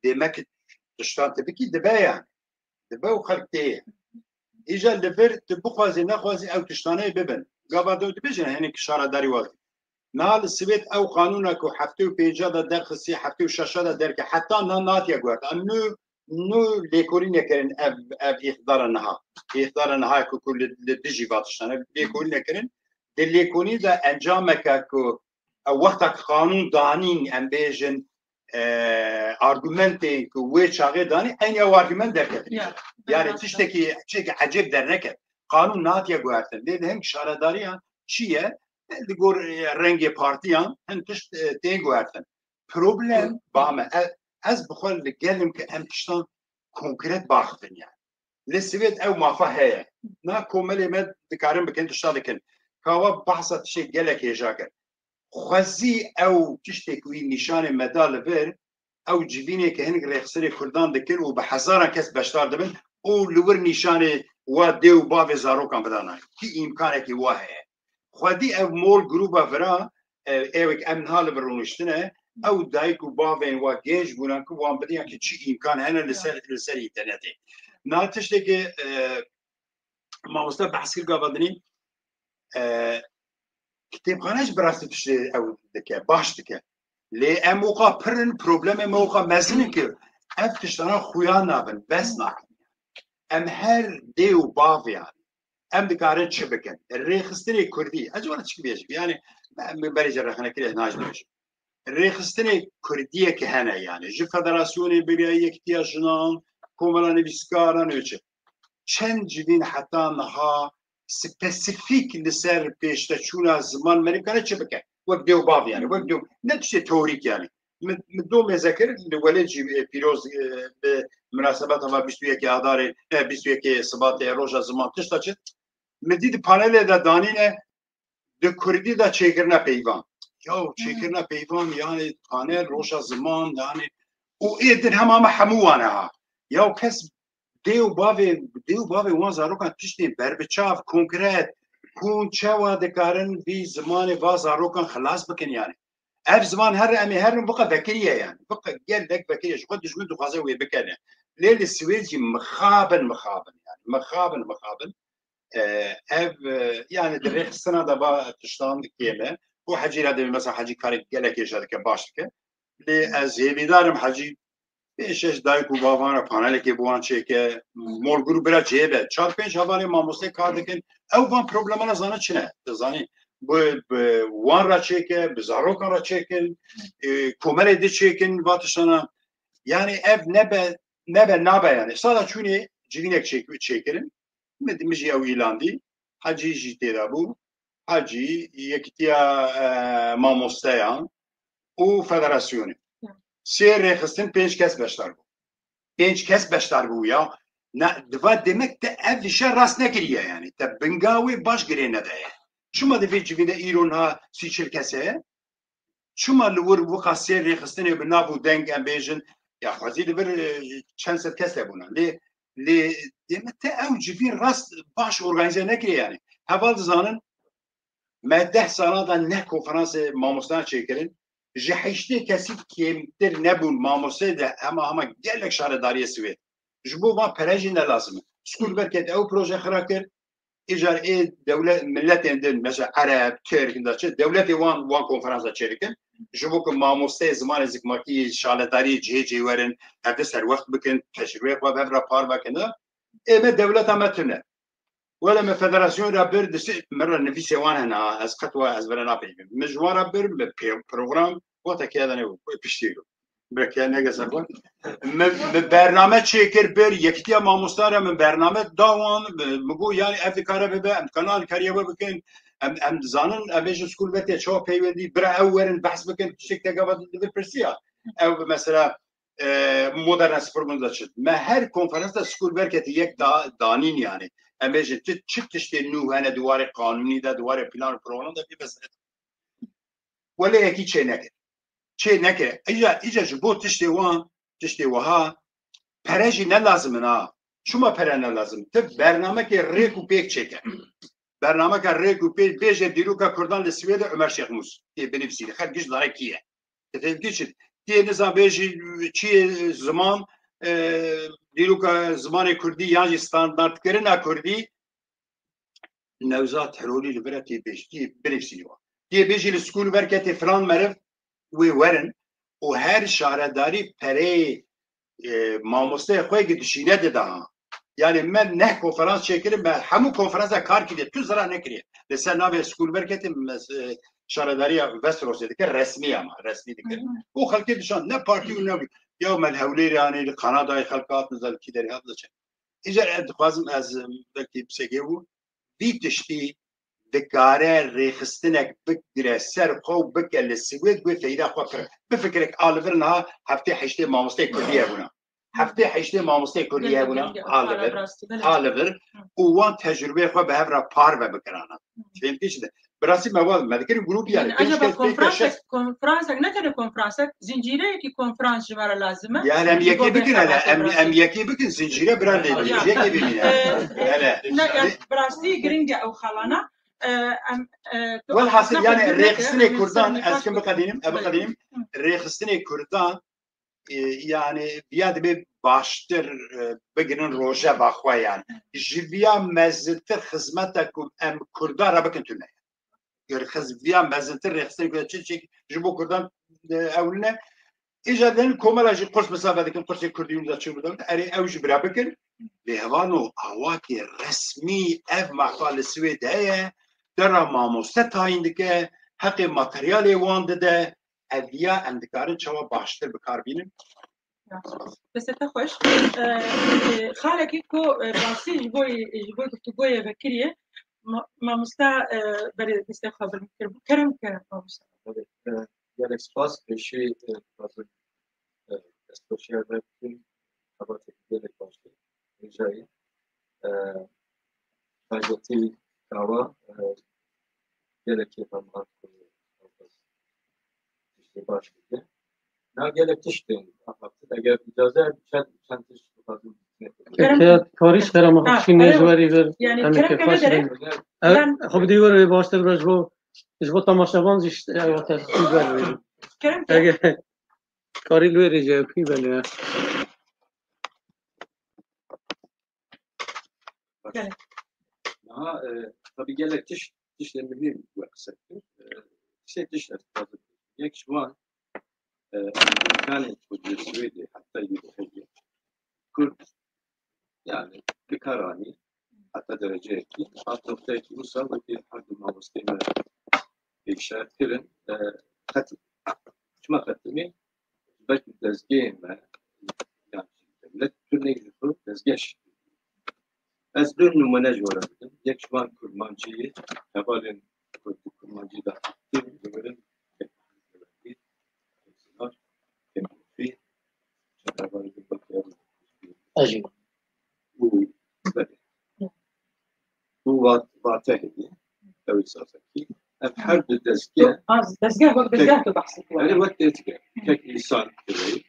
demek dıştan tabii ki de yani de bu halkte ical de bir bu quasi ne quasi او tıştane beben gabado de bejene hani kişara dari var nal sibet او qanuna ku hafte و pejada da derxsi hafte و şaşada derke hatta nanat ya guat annu nu lekolin yekerin ev ihdara naha ku kul diji vatıştane lekolin yekerin de lekoni da encameka ku وقتك قانون دانين ام بيجن argumente ku we çağı dani en ya argument derket yani tişteki acayip derneket kanun natiye guarten dedi hem şaradariyan çiye de gor rengi partiyan hem tiş te guarten problem bame az bxol gelim ki em tiştan konkret baxtın yani lesvet ev mafa heye na komele med dikarim bikin tiştadikin kava bahsat şey gelek hejaker خوازی او تشتكي نشان مدال فير او جبينه كهنك ريخسري كردان دكر وبحزارا كس بشتار دبن او لور نشانه ودي وباف زاروكان بدانا كي امكانك واه خدي او مول جروبا فرا اوك امن حال برونشتنه او دايك وبافين واجيج بونانكو وان بديا كي شي امكان انا لسر انترنت نا تشتكي ما وصل بحث قبضني كتابخانهش براستی تشتی او دکه باش دکه لی موقع پرن پروبلم موقع مزنی که اف تشتنا خویا نابن بس نکن ام هر دیو باویان ام دکارن چه بکن ریخستنی کردی اجوال چی بیش یعنی بری جرخنه کلی ناج نمیشه ریخستنی کردیه که هنه یعنی جو فدراسیونی بری یکتیا جنان کوملا نویسکاران وچه چند جدین حتی نها سپسیفیک لسر پیشتا چون زمان مرکانه چه بکن وقت دیو باب یعنی وقت دیو نتیجه توریک یعنی دو مذکر لولجی پیروز به مناسبت ما 21 آذار 21 سبات روز زمان تشتا چه مدید پانل دا دانینه د کردی دا چیکرنا پیوان یا چیکرنا پیوان یعنی پانل روز زمان یعنی او ایدن هموانه ها یا کس دیو باوی وان زاروکان تشتین بربچاف کنکرت کون چوا دکارن بی زمان واز زاروکان خلاص بکن یعنی اف زمان هر بقى ذكيه يعني بقى قال لك ذكيه شو قدش قلت خازوي ويبكنا ليل السويدي مخابن يعني مخابن اف يعني دريخ السنه دابا تشتان كيما وحجي هذا مثلا حجي كارك قال لك ايش هذا كباشك لي ازيبي دارم حجي بيشش دايكو بابانا بانل كي بوان شيك مول جروب بلا جيبه چار پنج حواله ماموسه کار دکن او وان پروبلم انا زانه چنه زانی وان را چیکن بزاروکان را چیکن کومل دی چیکن واتشانا یعنی اف نبه یعنی ساده چونی جوینک چیکن مجی او ایلاندی حجی جیتی دابو حجی یکتیا ماموستیان او فدراسیونی سیر رخصتن 5 کس بشتر بو 5 کس بشتر بو یا نه دوا demek de ev işe rast nekiriye yani te bengawi baş girene de şuma de vecivide İran ha si şirkese şuma lur bu kasir rexistene be nabu deng ambejin ya xazil bir çanset kese buna li demek de ev civin rast baş organize nekiriye yani haval zanın medeh sana da ne konferansı mamustan çekerin جهشته کسی کمتر نبود ماموسه ده اما گلک شهرداری سوید جبو ما پرژی نلازمه سکول برکت او پروژه خرا کرد اجار ای دولت ملت اندن مثلا عرب ترک انداچه دولت وان کنفرانس چریکن جبو که ماموسه زمان زکماکی شهرداری جهجی ورن هفته سر وقت بکن تشریف و ببر پار بکنه ایمه دولت هم تونه ولا من فدراسيون رابر مرة نفسي وانا هنا از خطوة از برنا بيجي مجموعة رابر بروجرام وقت كذا أنا بيشتغل بركي أنا جالس من برنامج شكر بر يكتيا ما مستعار من برنامج داوان مقول يعني أفكار ببا قناة كاريبا بكن أم زانن أبيج سكول بتي شو بيوندي برا أولن بحث بكن شيء تجاوز بالبرسيا أو مثلا مودرن سبورمنزاتشت ما هر كونفرنس سكول بركة يك دانين يعني أميجي تشتي نو أنا دوار قانوني ده دوار بلان برونو ده بس ولا يكيد شيء نكر إجا جبو تشتي وها بريجي نلازمنا شو ما برنا لازم تب برنامج ريكو بيك تشيكا برنامج ريكو بيك بيجي ديروكا كردان للسويد عمر شيخ موس تي بنفسي خد جيش داري كيه تفهمتيش تي نظام بيجي شيء زمان دیروکا زمان کردی یعنی ستاندارد کردن کردی نوزات حرولی لبرا تی بیشتی بنفسیوا تی بیشی لسکول برکتی فلان مرف وی ورن و هر شهرداری پره ماموسته خوی گدشینه ده یعنی من نه کنفرانس چکرم به همون کنفرانس کار کردی تو زرا نکریه لسه ناو سکول برکتی شهرداری وستروس دیگه رسمی اما رسمی دیگه او خلکی دشان نه پارتی و نه يوم الهولير يعني القناة خلقات نزل كده هذا الشيء إجا أدخازم از بلكي بسجيو بيتشتي ذكارة رخصتنك بقدر سر قو بقى للسويد وفيدا خفر بفكرك آلفرنها هفتي حشتي ماموستي كلية هنا هفتي حشتي ماموستي كلية هنا آلفر ووان تجربة خو بهفرا بار بكرانا فهمتيش ده براسي مواد ما ذكر جروب يعني أجا كونفرانس نكره كونفرانس زنجيرة كي كونفرانس جمارة لازمة يعني أم يكي بكن هلا أم يكي بكن زنجيرة برا لي يكي بكن هلا براسي جرينجا أو خلانا والحاصل يعني ريخستني كردان أسكن بقديم ريخستني كردان يعني بياد بي باشتر بگرن روجه باخوا يعني جویا مزتر خدمتكم ام كردان را بكن تونه خدمت مزتر رخصتني كردان چي جبو كردان اولنا İcadın komalajı kurs mesafedeki kursu Kürdi'nin açığı buradan. Eri evci bırakın. Lehvano avati resmi ev mahfal Swed'e dera mamoste tayindike hakkı materyali wanda de evliya endikarın çava baştır bikarbinin. بس تخش خالك يكو راسي جبوي كتبوي بكريه ما مستا بري بيستخبر كرم ما مستا يعني espace péché dans une association avec avant de les construire déjà ajouter kawa gerekli tamam işte başlıyor. Ne gerekli işte anlattı. Eğer icazı çantış fazla کاریش خرم خودشی نجوری بر يعني همه که كرم فاش كده خب دیور باشتر جبو تماشاوان زیشت ایواتر کی بر كرم اگه کاری لوی جای کی بله Daha tabii gerekli işte mühim bu sektör. İşte dışarı fazla. Yek şu an imkanı bu Sweden hatta yürüyecek. Kürt yani bir karani hatta derece ki alt noktaki bu sabit harbi mavusteme işaretlerin katı çıma katımı belki dezgin ve yani devlet türüne gidiyor dezgeç. Az dün numune gördüm. Yek şu an kurmancıyı havalin kurmancı da tüm أجل bu vaatahidi أو إساسكي الحرب الدزكية دزجاه وقت دزجاه تبحث يعني وقت دزكية كيك لسان كذي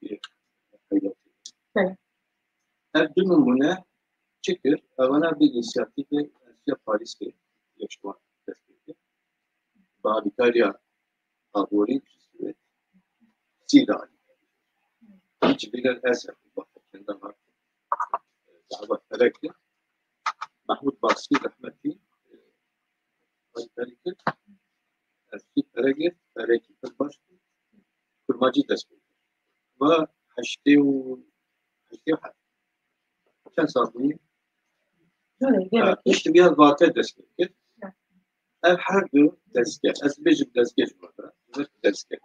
كيك حياتي الدم منا شكر أنا بإنسياتي في باريس في يشوان دزكية بعد كاريا أبوري في سيدان جبنا الأسف وقت عندما دعوة تركت محمود باصي رحمتي تركت أسفي تركت في البشر كل ما جيت أسفي ما حشتي وحد كان صارني إيش تبيها الواقع دسكت الحرب دسكت أسبيج دسكت مرة دسكت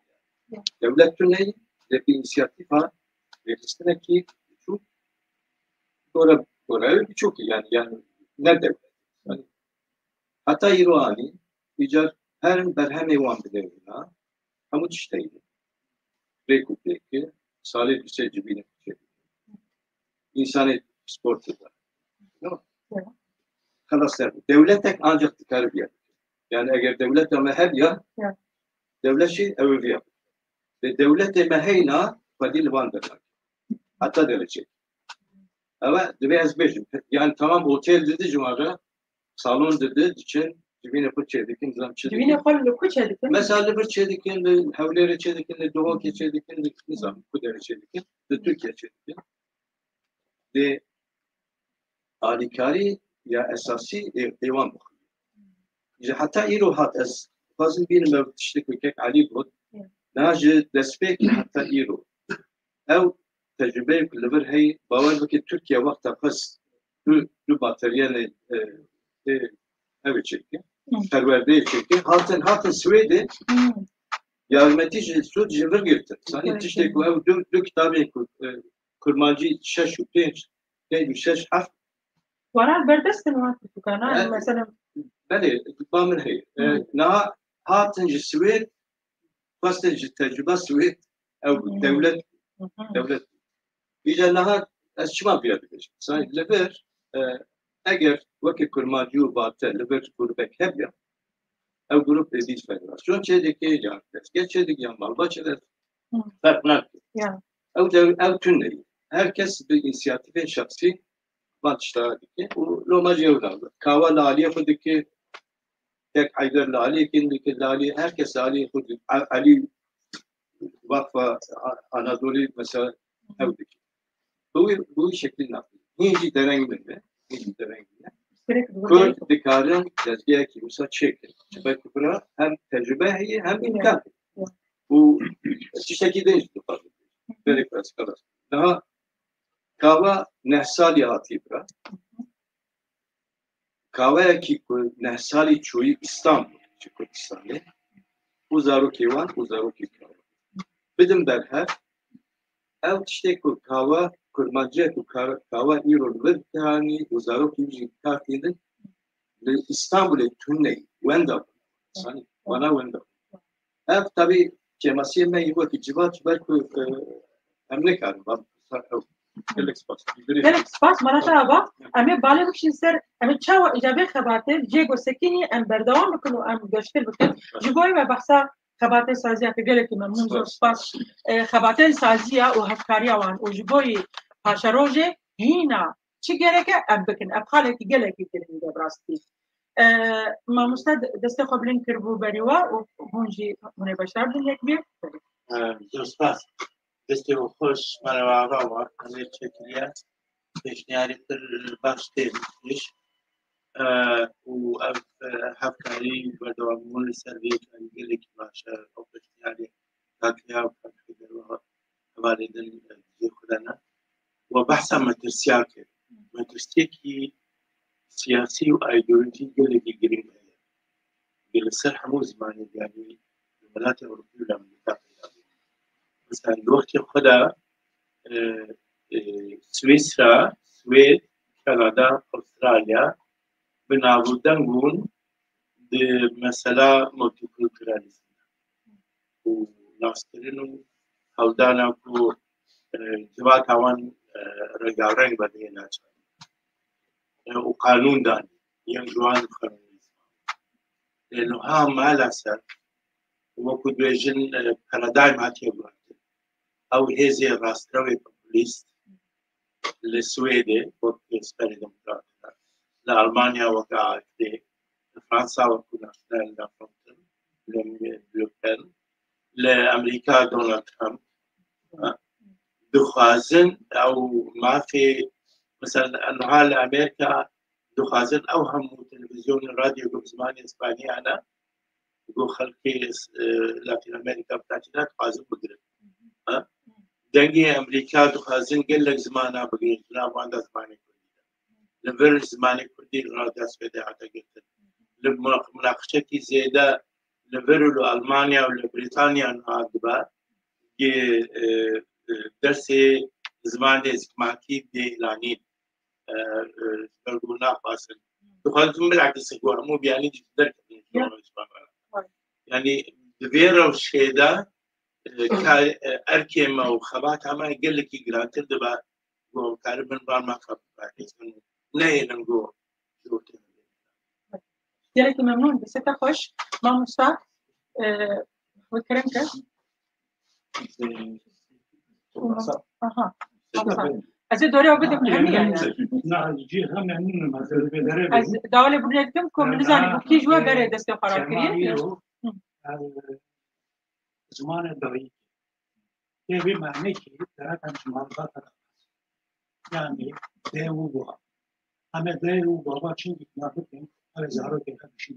دولة توني لكن إنسياتيفها لكن كي شو دورة birçok yani ne devlet yani hatta İran'ı icar her berhem evan bileğine hamu çişteydi rekupteki salih bir şey cibine insanı sportuda kalaslar devletek ancak tıkarı bir yer yani eğer devlet ama her ya devlet şey evliya ve devlet emeheyna fadil vandırlar hatta derece ama biraz bejim yani tamam otel dedi cumara salon dedi için cibine fırçaydık nizam çedik جبيني قال له كل هذا mesela fırçaydık havleri çedik doğu geçedik nizam kudere çedik Türkiye çedik ve alikari ya esası devam İşte hatta İrohat es fazla bir mevtişlik ve Ali بود ناجي دسبيك حتى إيرو أو تجربة كل بر هي باور بك تركيا وقتها قص دو باتريان evet çekti. Perverde çekti. Hatın Sweden yarmetici sud jimir girdi. Sani tiştek bu ev dü kitabı kurmancı şeş üptenç ne şeş harf. ورا البردست الوقت كان مثلا بله بامن هي نها هاتن Sweden gazeteci tecrübe Sweden ev devlet İyice naha açma bir yapacak. Sanki lever eğer vakit kurmacı batı lever grup hep ya ev grup edis federasyon çedeki ya geçedik ya malbaçeler farklar ev tünneyi herkes bir inisiyatifin şahsi başlardaki bu lomacı evladı kavala aliye kudaki tek Haydar'la Ali kendiki Ali herkes Ali kudu Ali vakfa Anadolu mesela evdeki bu şekilde hiç deneyimli Kürt dikarın tezgah ki mesela çekin. Çünkü hem tecrübe hem imkan. و تشتكي دينج ذلك بس خلاص ده كاوا نحسالي هاتي برا كاوا كي نحسالي شوي اسطنبول شو كردستان وزارو كيوان وزارو كيكاوا بدم برها او تشتكي كاوا كرمانجات وكاوا ايرو البرتاني وزارو كيجي كاتيدن لإسطنبول توني ويندا يعني وانا ويندا اف طبي كماسيه ما يبغى تجيبات بالكو امريكا گلک سپاس مرحبا امی بالا بکشین سر امی چاو اجابه خباته جیگو سکینی ام بردوام بکنو ام گشتر بکن جبوی و بحثا خباته سازیا که گلک ممنون زور سپاس خباته سازیا و هفکاریا وان و جبوی پاشروجه هینا چی گلکه ام بکن ابخاله که گلکی گلکی براستی ما مستد دسته خبرین کربو بریوا و هونجی هونه بشار دن یک بیر سپاس دستی و خوش مرحبا و همه چکریه پیشنیاری تر باش تیمیش و هفکاری و دوامون سروی کنگلی که باشه و پیشنیاری تاکیا و کنگلی و واردن زی خودنا و بحثا مترسیا که مترسی که سیاسی و ایدئولوژی گلی که گریم گل سر همو زمانی یعنی الولايات الأوروبية والأمريكا مثلا الوقت خدا سويسرا سويد كندا أستراليا بنابودن بون مثلا مولتيكولتوراليزم وناسترينو هودانا كو جوات اوان رنگارنگ بدهنا وقانون داني ينجوان قانون لأنه ها ما لسر وكو بيجن بارادايم هاتي بوانت أو هزي راستروي بوليست للسويدي وكو سبري ديمقراطيا لألمانيا وكا AfD لفرنسا وكو ناشنال لافرونتن لبلوبن لأمريكا دونالد ترامب دخوازن أو ما في مثلا أنه هلا أمريكا دخوازن أو هم تلفزيون الراديو بزمان إسبانيا أنا يقول خلقي لاتين أمريكا بتاعتنا دخوازن بقرب دنجي أمريكا دخوازن قل لك زمانها بقرب لا واندا زماني كردي لفر زماني كردي الراديو سويدي حتى قلت لمناقشتي زيادة لفر ألمانيا ولا بريطانيا نهاردبا درسي زمان زكماكي دي لانين برغونا فاصل دخلتم بالعكس هو مو بيعني تقدر يعني بفيرو الشيدا اركيما وخبات ما يقول لك يقرا تدبا جو كاربن بان ما خب لا نقول يلك ممنون بس خوش ما مستعد وكرمك از دوره آباد مهمی از داول بنیادم کم نزانی کی جوا بره دست قرار کردی زمان دایی که به معنی که در تنظیمات یعنی دیو با همه دیو بابا چی میکنه از زارو که همیشه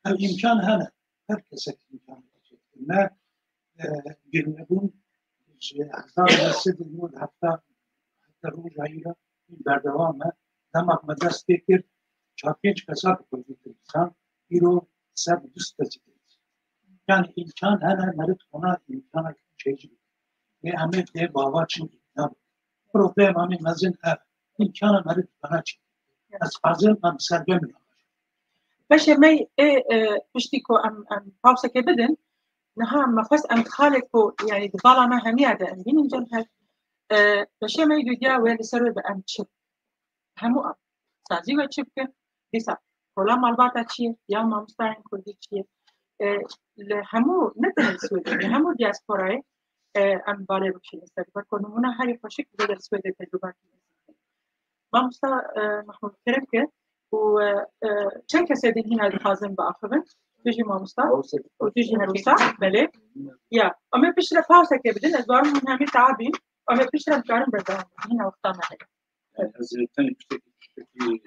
امکان هنه هر کسی امکان نه گرنبون احزاب رسید المود حتی روز هایرا در دوامه دماغ مدرس فکر چاپیچ کسات کنید انسان ایرو سب دوست داشته yani imkan her merit ona imkan çeşitli ve amet de baba için problem hani mazin her imkan merit bana çeşitli az fazla ben sergem باش مي بشتيكو ام باوسا كبدن نها مفس ام خالكو يعني دبالا ما هميا ده ام بين جنها باش مي دوديا وين سرو بام تشيب همو ام سازي وتشيب ديسا ولا مالباتا تشي يا مامستاين كودي تشي همو نتن السويد همو دياسبوراي ام بالي بكشي استكبر كونمونا هاري فشك بدل السويد تجربات مامستا محمود كرمكه وكم كسيدين هنا الخازن بأخذن تجي مامستا وتجي هروسا بله يا أما بيشرب هاوسا كبدين أزوار من همي تعبين أما بيشرب كارم بردان هنا وقتها معي هذا الثاني بشتكي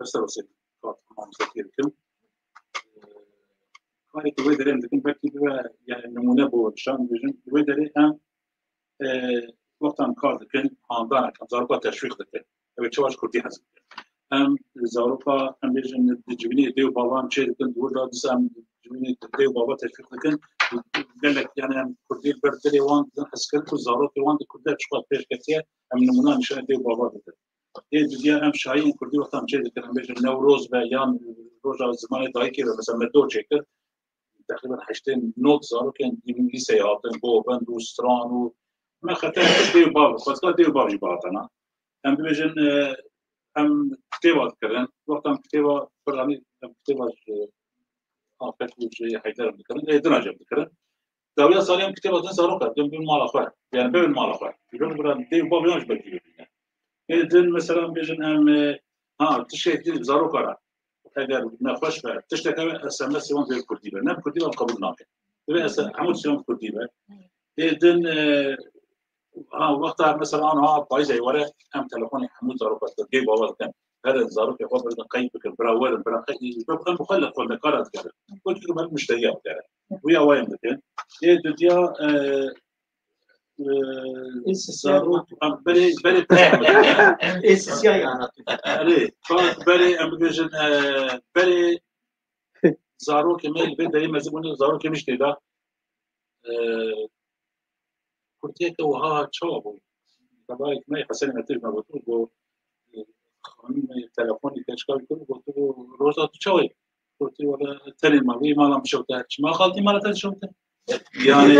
بس وصل مامستا كيركم کاری که وی داریم دکن بکی دو یعنی نمونه بود شان بیشن وی داری هم وقتا کار دکن آندان کم زاروکا تشویق دکن اوی چواش کردی هست هم زاروکا هم بیشن جبینی دیو بابام چه دکن دور دادس هم جبینی دیو بابا تشویق دکن قالك يعني هم كردي البردري وان حسكرت وزاروكي وان كردي شقات بيش كتير هم نمونه نشان دیو بابا دکن دیگه هم شاهین کردی وقتا هم چه دکن هم بیشن نوروز و یان روزا زمان دایکی رو مثلا مدو چکر تقریبا 8 زاروکن دیمونگی سیاحتن بوبن دوستران و ما خاطر دیو باب خاطر دیو بابی باتنا هم بیشن هم کتابات کردن وقتا هم کتابا برانی هم کتابا آفت وجه حیدر بکردن درجه بکردن داویا سالی هم کتابات زارو کردن بین مال آخر یعنی بین مال آخر بیرون بران دیو بابی آنش بگیرن ایدن مثلا بیشن هم تشکیل زارو کارا اگر نخوش کرد تشتکه SMS وان به کردی به نه کردی وان قبول نکرد به همون سیام کردی به ایدن وقتا مثلا آنها پایزی وره هم تلفنی همون زارو کرد گی باور کن هر زارو که خود بدن قیب بکن براور برا خیلی بخوام مخلق کل کارات کرد کل که من مشتریات کرد ویا وایم بکن ایدن دیا زارو بری اساسیای آن آره بری ام بگیرن بری زارو که میل به داری مزبون زارو که میشه دا کردیه که وها چابو دبای که می حسن نتیج نبودو گو خانم تلفنی کشکال کرد گفتو روزا تو چای گفتی ولی ترین مالی مالم شوته چما خالتی مالا تر شوته يعني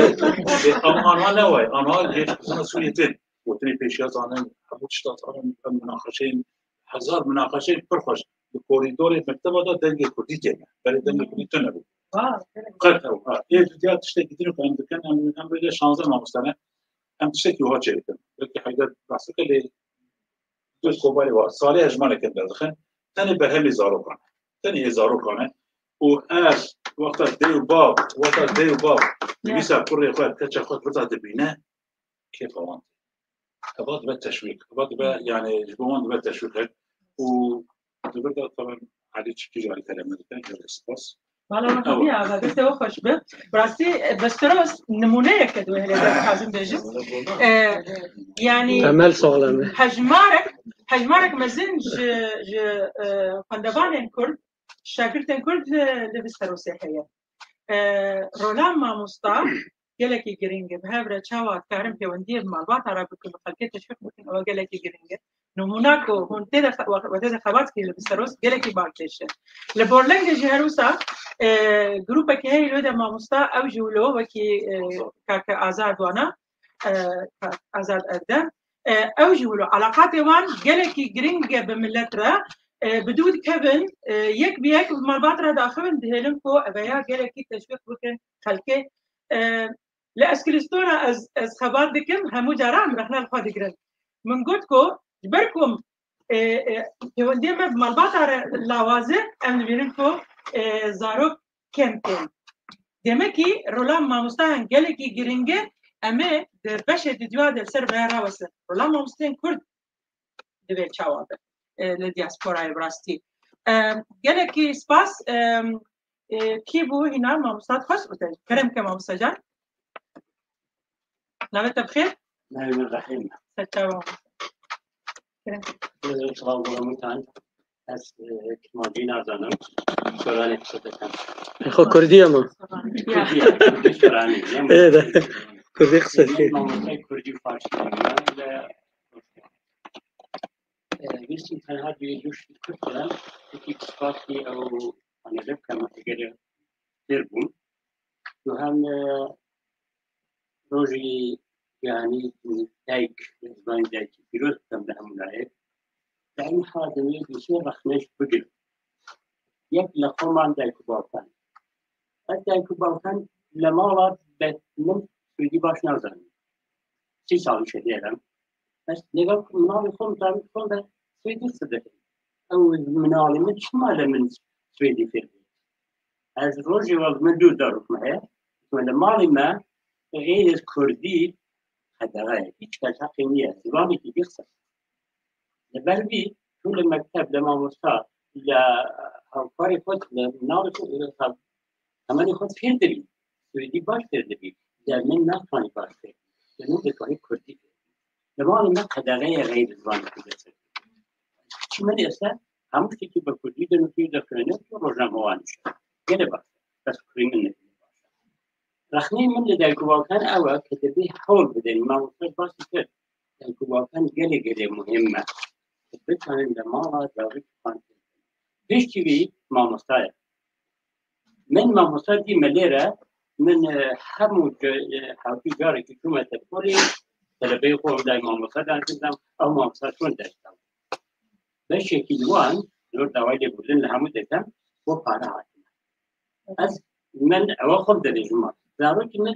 آنها نوعی آنها یک مسئولیتن وتنی پیشیاز آنها حبود شتات آنها مناقشه هزار مناقشه پرخوش کوریدور مکتب داد دنگ کردی جمع برای دنگ کردی تو نبود قرط او یه دیگر تشتی کدیرو کنم دکن هم بله 16 مامستانه هم تشتی که ها چه کن بلکه حیدر بحث کلی دو کوبالی و سالی اجماع کن دادخن تنی برهم زارو کنه تنی زارو کنه و از وقت دیو باب نویسا کره خواهد کچه خواهد بزا دبینه کیف آوان اباد به تشویق اباد به یعنی جبوان به تشویق و دبرده طبعا علی چی جاری کلمه دکن جاری سپاس والا من و گفته و خوش به براستی بسترس نمونه که دوه هلیده کازم بیجم یعنی عمل سالمه حجمارك مزن خندبان كرد شاكرتن كرد لبسترو سيحية رولان ما مصطا قالكي جرينج بهابرا تشاوات كارم في وندير مالبات عربي كل خلقية تشوف ممكن أو قالكي جرينج نموناكو هون تدا خباتكي لبستروس قالكي باكتش لبورلنج جهروسا جروبك هاي لودا ما مصطا أو جولو وكي كاك آزاد وانا آزاد أقدام أو جولو علاقات وان قالكي جرينج بملترا بدود كيفن يك بيك مالبات را داخل دهلن كو أبايا قالكي تشوف ممكن خلقية لأسكريستونا از خبر دكم همو جرام رحنا الخواد قرن من قلتكو جبركم يونديما بمالبات لاوازه ام نبينكو زاروك كامبين دمكي رولان ما مستهن قالكي قرنجة أما بشة ديواد السر بيارا وسر رولان ما مستهن كرد دبي تشاوابه للدياسبورا براستي قالكي سباس كيبو هنا ما مستهد خش وتاج كرم كما مستجان نامت بخير؟ نعم الرحيم. ستاوى. سلام عليكم. از کماجین زنم شورای خودتم. خو کردی ما. کردی شورای. ایده. کردی خسته. ما کردی فارسی می‌گویم. ویسی تنها بیشتر کردم. یکی فارسی او آنجا کم اگر دربون. تو هم روزی يعني دايك زمان دايك بيروت كم لهم لايك لأن خادمي بيصير رخنش بقل يبلغ خمان دايك باوكان الدايك باوكان لما راد بتنم في باش نازل 6 سال شديداً بس نقول منالي خمسة خمسة سويدي صدق أو منالي مش ماله من سويدي في از روزي والد من دور دارك معي ولما ما غير الكردي هذا هيك كذا قيمية زماني في بيخسر لبلبي كل مكتب لما مستار إلى هالفاري فوت لنارك همان خود فیر دبی سویدی باش فیر دبی در من نتوانی باش فیر در من بتوانی کردی فیر لما من قدغه غیر زبان کردی چی من اصلا همون که با کردی دنوکی دفرانه تو روزنامه وانش گله باش بس کری من نبی رخنه من لدى كواكان أوا كتبي حول بدين ما وصل باش كده الكواكان جل مهمة كتبتها عندما داوود كان ليش تبي ما مستعد من ما مستعد دي مليرة من حمود حاكي جاري كتومة تقولي تلبي يقول دايما مستعد عندنا أو ما مستعد شون داشتم بس كيلوان نور داوود يقولن لحمود دكان وفارها أز من أواخذ ده الجمعة دارو که من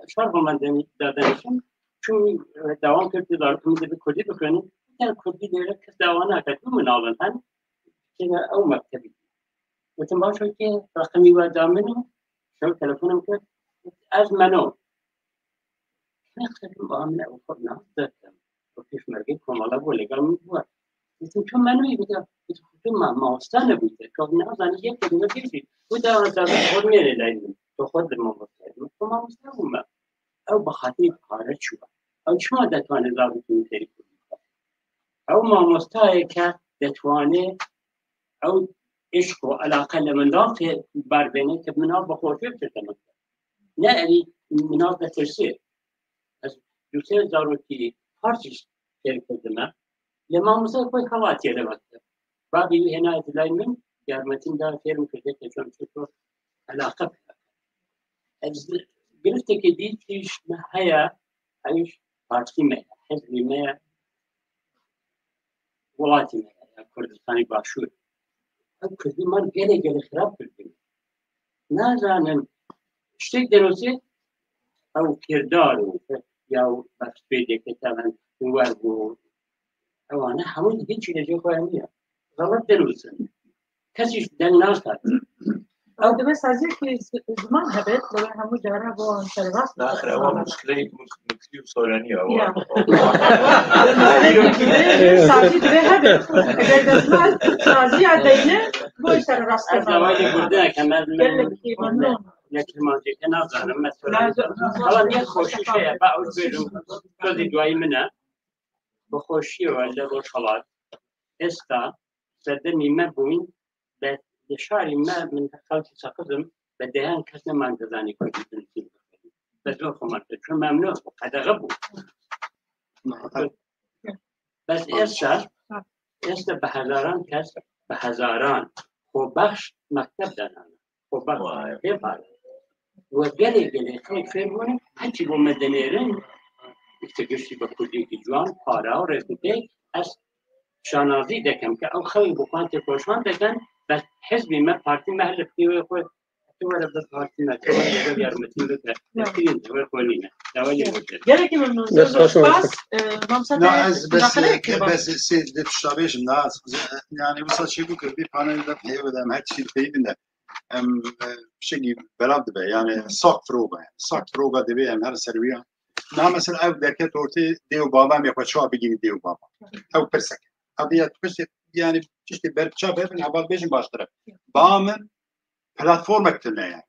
شرق من دادنشم چون دوام کرد دارو که من کردی بکنم یعنی کردی دیره کس دوام نکرد تو منالن هن که او مکتبی وتم باشو که رقمی و دامنو شو تلفنم کرد از منو نخدم با من او خود نهدتم و کیف مرگی کمالا بوله گل می بود وتم چون منوی بگم وتم ما استانه بوده که نازانی یک کدوم کیفی و دوام خود میره لایدم تو خود ما مستوى أو بخاطر خارج شو أو شو دتواني ضابطين تري أو ما مستوى كدتواني أو إشكو على الأقل من ضابط باربيني كمنها بخوفي بتتمكن لا أري منها بترسير جوسير ضروري خارج شركة دماء لما مستوى كوي خواتي لمكتب بابي هنا دايما يارمتين دا فيرم كده كشون شكو علاقة قلت كديت إيش ما هي عيش بارتي ما حزبي ما ولاتي ما كردستاني باشور كردي مر جل خراب كردي نازانم اشتك دروسي أو كردار يا بس بيدك كتابن وارجو أو أنا حاولت هيك شيء لجوا خيالية غلط دروسن كسيش دل ناس او دبي سازي في زمان هبت لو همو جارا بو سرواس اخر اول مشكله سورانيه سازي دبي هبت اگر دسمال سازي عدينه بو سرواس زواج بردن كمان لكن ما جيت انا زعلان مثلا والله يا خوشي شيء بعد بيرو كذي دواي منها بخوشي ولا روشلات استا صدمي ما بوين لشاري ما من خلق سقدم بدهان كسنا ما انتظاني كنت تنسيب بس لو خمرت شو ممنوع هذا غبو بس إسا بهزاران كس بهزاران خو بخش مكتب دانا خو بخش كيف هذا وقالي خير هون هاتي بو مدنيرين اكتقشتي بكردي جوان پارا ورسوتي اس شانازي دكم كأو خوي بوقانتي كوشوان دكن بس حزبي ما بارتي ما هلف كيوي خوي توارا بس بارتي ما توارا يارمتين بكرة لكن توارا خوانينا دواجه وجه يلا كي من باس لا بس سيد الشابيش الناس يعني وصل شيء بكر بي بانل ده هي بدم هاد شيء بيدنا شيء بلاد به يعني ساق فروغا دبي ام هر سرويا نا مثلا او دركه تورتي ديو بابا مي خشوا بيجي ديو بابا او برسك هذه بس يعني تشتي برچا بين اول بيجن باشتره بام بلاتفورم اكتنا يعني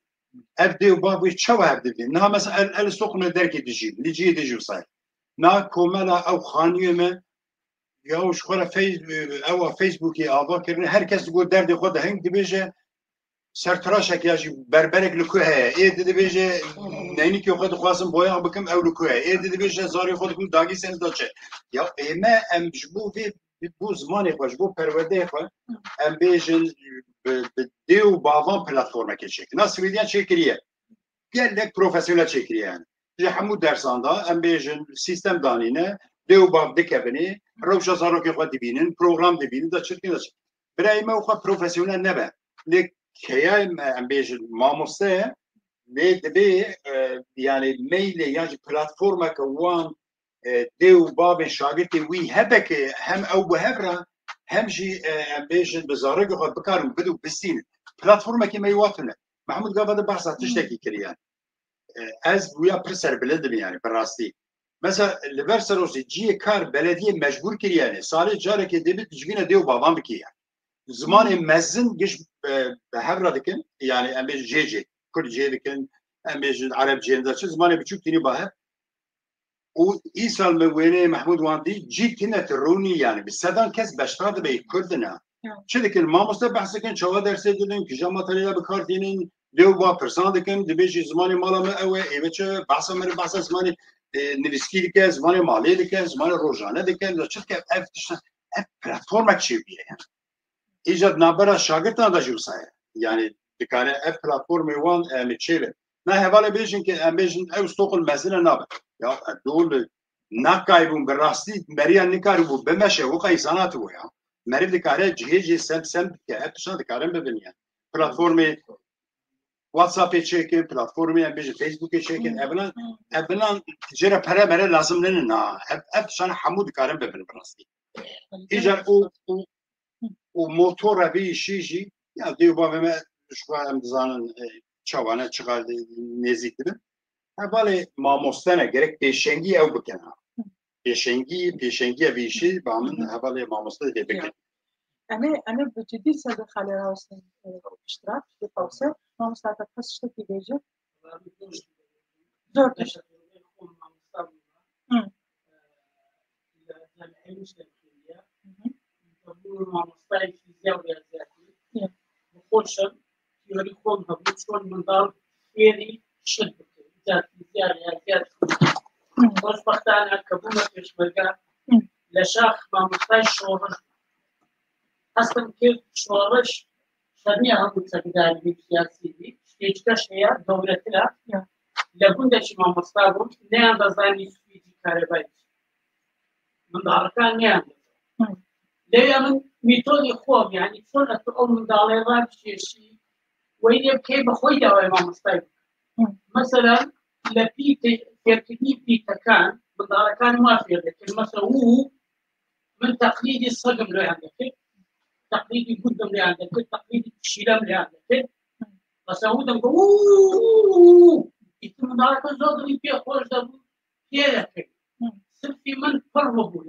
ابدي وبابي تشوا ابدي نا مثلا السوق دركه ديجي نجي ديجي صاير نا كوملا او خانيمه يا وش خلا او فيسبوكي ابا كرن herkes يقول درد خود هنگ دبيجه سرتراشك ياجي بربرك لكوه ايه دبيجه نيني كي خود خاصم بويا بكم او لكوه ايه دبيجه زاري خودكم داغي سن داچه يا ايما ام جبو في بو زماني خوش بو پرورده خو ام بيجن بديو باوان پلاتفورم كيشك ناس ويديان شكريه قال لك بروفيسيونال شكريه يعني جي حمود درساندا ام بيجن سيستم دانينه ديو باب دكبني روش زارو كي خود دبينن بروجرام دبينن دا چركي دا براي ما خو بروفيسيونال نبا لك كيا ام بيجن ماموسه دبي يعني ميل يعني بلاتفورم كوان ديو باب شاگردی وی هبک هم او بهبره هم جی بیشن بزارگ خود بکارم بدو بسین پلتفرم کی میواتونه محمود قاعد بحث تشتكي كريان از ويا برسر بلد يعني براستی مثلا لبرسروس جي كار بلديه مجبور كريان صار جارك دبت جبينا ديو بابام بكي زمان مزن جش بهبره دكن يعني ام جي كل جيدكن أميج عرب جيندا شو زمان بتشوف تاني باه وإيصال من وين محمود واندي جيت هنا تروني يعني بالسدان كاس بشتغل بيكردنا شو ذيك ما مستبح سكن شو درس يدين كجامعة تانية بكاردينين ديو با برسان دكن دبيجي زماني مالا ما أوي إيبتش بحث من بحث زماني نفسكي دكان زماني مالي دكان زماني روجانة دكان لا شو كيف أفتش بلاتفورم كشيء يعني إيجاد نابرة شاغرتنا ده جو صاير يعني دكانة بلاتفورم وان متشيله ما هواله بيجن كأميجن أو استوقل مثلا نابر يا الدول ناكايبون بالراستي مريان نكاربو بمشي وقاي صناته يا مريض دكانة جهيجي سم كأفتش دكانة ببنيان بلاتفورم واتساب تشيكن بلاتفورم بيجي فيسبوك تشيكن ابنا جرا برا برا لازم لنا افتشان حمود كارم ببن براستي اجا وموتور بي شيجي يا ديو بابا ما شو امزان چوانه چقدر نزیکه حواله ما مستنه گرک پیشنگی او بکنه پیشنگی ویشی با من حواله ما مستنه بکنه أنا بجدي سبب خالي راوسن اشتراك في توصيل ما مستعد تخصص في بيجي زورتش يكون هبوط من دار فيري شد ذات زيادة بس بختار كبومة في شمالها لشاخ ما محتاج شورش أصلاً كيف شورش خليها هم تقدر بالسياسي دي يجتاش هي دولة لا لابد شيء ما مستقبل نعم بزاني في كهرباء من داركان نعم ليه من ميتوني خوب يعني شلون تقوم من داري شيء وين يبكي بخوي دواء ما مستقبل مثلا لبيت تركني بيت كان من داركان ما في لكن مثلا هو من تقليد الصقم اللي عندك تقليدي قدام اللي عندك تقليدي الشيلام اللي عندك بس هو ده يتم دارك الزود اللي فيه خوش ده كذا سلفي من فرمه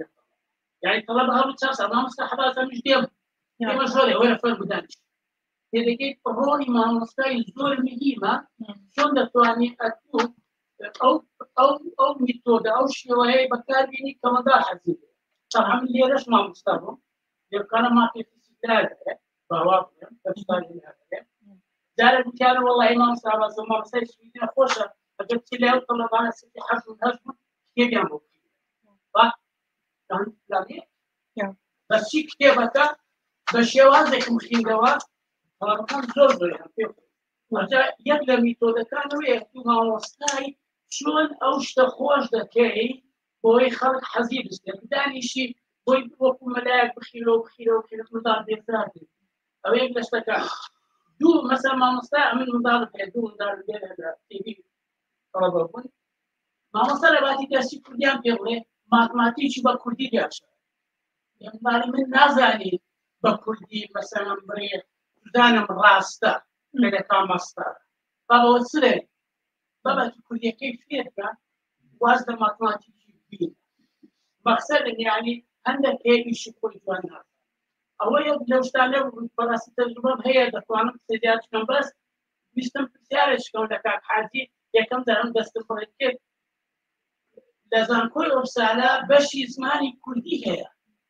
يعني طلبها بتشاس أنا مستحبات مش ديم كيف شغله وين فرق دانش إذا كيف الروني ما مستعي زور مهمة شون ده تواني أكتب أو ميثود أو شيء وهي بكاربيني كمان ده حزين طبعا اللي ليش ما مستعمل يبقى ما في استدلال بواب تشتغل هذا دار بكار والله ما مستعمل ما مستعي سويدنا خوشة قلت له طلب أنا ستي حرف الهجم كيف يعمل كان لامي بس شيء كتابته بشوازك مخين دوا كان زور يعني وجا يبدأ ميثود كانوا يكتبوا مع وصاي شلون أوش تخوش ذكي بوي خلق حزيب استخدام شيء بوي وكم ملاك بخيلو مدار ديفراتي أو يبدأ اشتكى دو مثلا ما مستاء من مدار تي في طلبون ما مستاء باتي تأسيس كرديان بيغلي ماتماتيش بكردي جاشة يعني من نازاني بكردي مثلا بري دانا مراستا لقى كاماستا بابا وصلي بابا كردي كيف فيها وازد ماتماتيش بيه مقصد يعني عندك اي شيء كويس وانا أول لو اشتغلوا براسي تجربة هي دكتورنا سيدات كم بس بيستم سيارش كون لك حاجي يكمل درهم دستور كيف لازم كل رسالة باش يسمعني كردي هي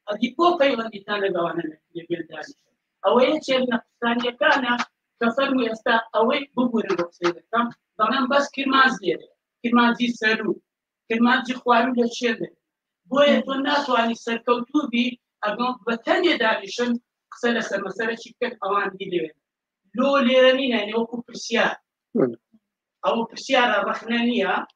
هذه كوكاي وندي ثاني لوانا يبين داني أول شيء نقصان يكانا كفرمو يستا أول بقول الرسالة كم ضمن بس كلمة زي سلو كلمة زي خوارم للشيء بوي تونات واني سركوتوبي أقوم بتاني دانيشن قصة مسألة شكل أوان دي لو ليرانين يعني أو برسيار أو برسيار الرخنانية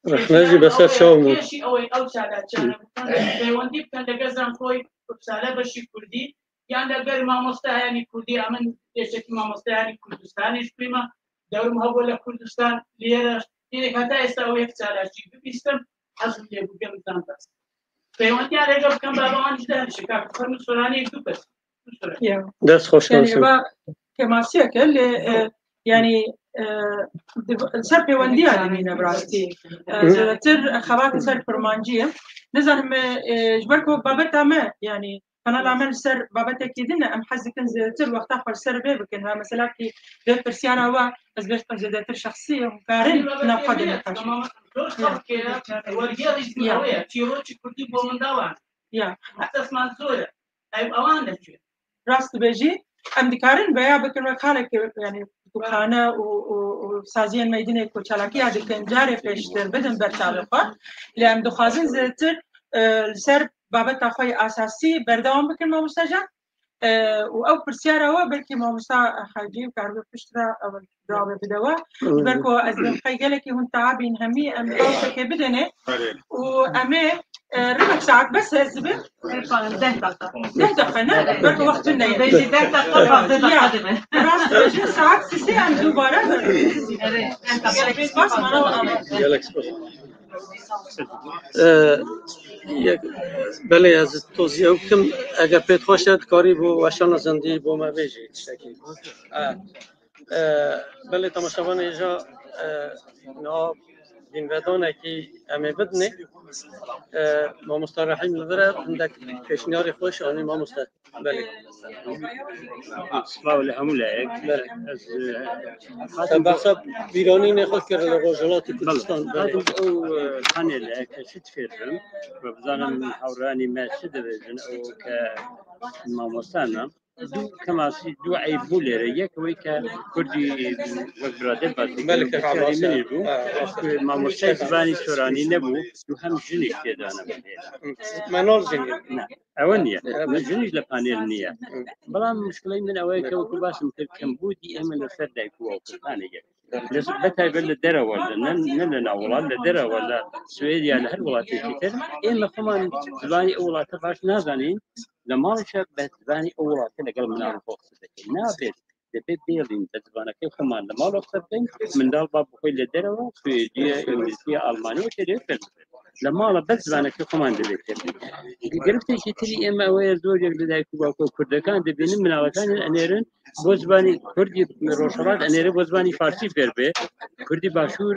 رخناجي بس شو شيء أو شغلات كان وندي كان لجزم كوي رسالة بشي كردي يعني لقى ما مستعاني كردي أمن يشك ما مستعاني كردستاني شبيما دور مهول كردستان ليرة إذا كذا يستوي رسالة شيء بيستم حسب اللي بقول مثلا بس فيوندي على جاب كم بابا عن جدار شكاك فرن سوراني يكتبس دس خوش يعني كما سيكل يعني سر پیوندی آدمی نبراستی زیادتر خبرات سر فرمانجیه نزدم جبر کو بابت همه يعني أنا العمل سر بابا تأكيدنا أم حزك زيتر وقت آخر سر بيبكن ها مثلا كي دكتور سيارة هو بس بيش زيتر شخصية وكارن ناقد النقاش. يا أسمع زورة أي أوان نشوف راست بيجي أم دكارن بيا بكن وكالة يعني دكانة وسازين ميداني كوتشالاكي هذا كان جاري فيشتر بدن برتالقة لأن دخازن زيتر سر بابت أخوي أساسي بردوام بكن ما مستجا وأو برسيارة وبركي ما مسا حاجي وكاربي فشترا أو درابة بدوا بركو أزبن خيجلكي هون تعبين همي أم أوسك بدنه وأمي ربع ساعات بس هزبن ده دقنا بركو وقت النيل بيجي ده دقنا راس بيجي ساعات سيسي أم دوباره بس ما نو بله از توضیح کم اگر پیت خوشت کاری بو وشان زندی بو ما بیجی شکل بله تماشاوان اینجا نا دین ودانه که همه بدنه ما مسترحیم لبره عندك پیشنیاری خوش آنی ما مسترحیم بله صفا ولا همو لايك از بحثا بیرانی نخواد که رجالات کردستان بله او خانه لايك شد فيرم وبزانم حوراني ما شد بجن او كماموسانا دو كماسي دو عيب بولير يك ويكا كردي وبرادر بس ملك عباس ما مستعد زباني سوراني نبو دو هم جنيش تيدانا منال جنيش نعم أولنية من جنيش لبانيل نية بلا مشكلة من أويك وكباسم كمبودي أمن الفرد يكوا وكثانية لس بتاعي بالدرا ولا نلنا ولا الدرا ولا سويديا لهال ولاتي كتير إما كمان زباني أولا تباش نازانين لما شاب بزباني أولا كلا قال من أنا فوق سبتين نابل دبي بيرلين بزبانة كيف كمان لما لو سبتين من دال باب كل الدرا سويديا إنجليزية ألمانيا كده فيلم لما لا بزبانة كيف كمان دبي قربت شيء تري إما ويا زوجك لذاك وكو كردكان دبين من على كان أنيرن بزباني كردي روشلات أنيرن بزباني فارسي فيربه كردي باشور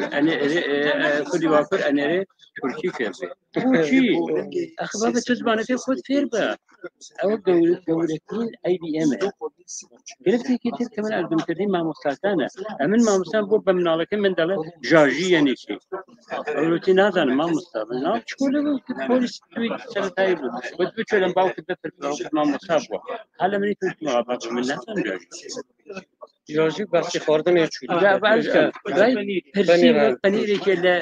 كردي وافر أنيرن تركي فيربه تركي أخبار بزبانة كيف خود فيربه أو دولتين أي بي إم قربت كتير كمان أقدم كردين مع مستعدنا أمن مع مستعد بوب من على كم من دلة جاجي يعني شيء روتين هذا ما مستعد شكله بوليس تويت سنتين وتبتشوا لما باو كده في مع مستعد هلا مني كنت مغابط من الناس جاجي بس خوردن يشوي لا بعد بنير بنير كلا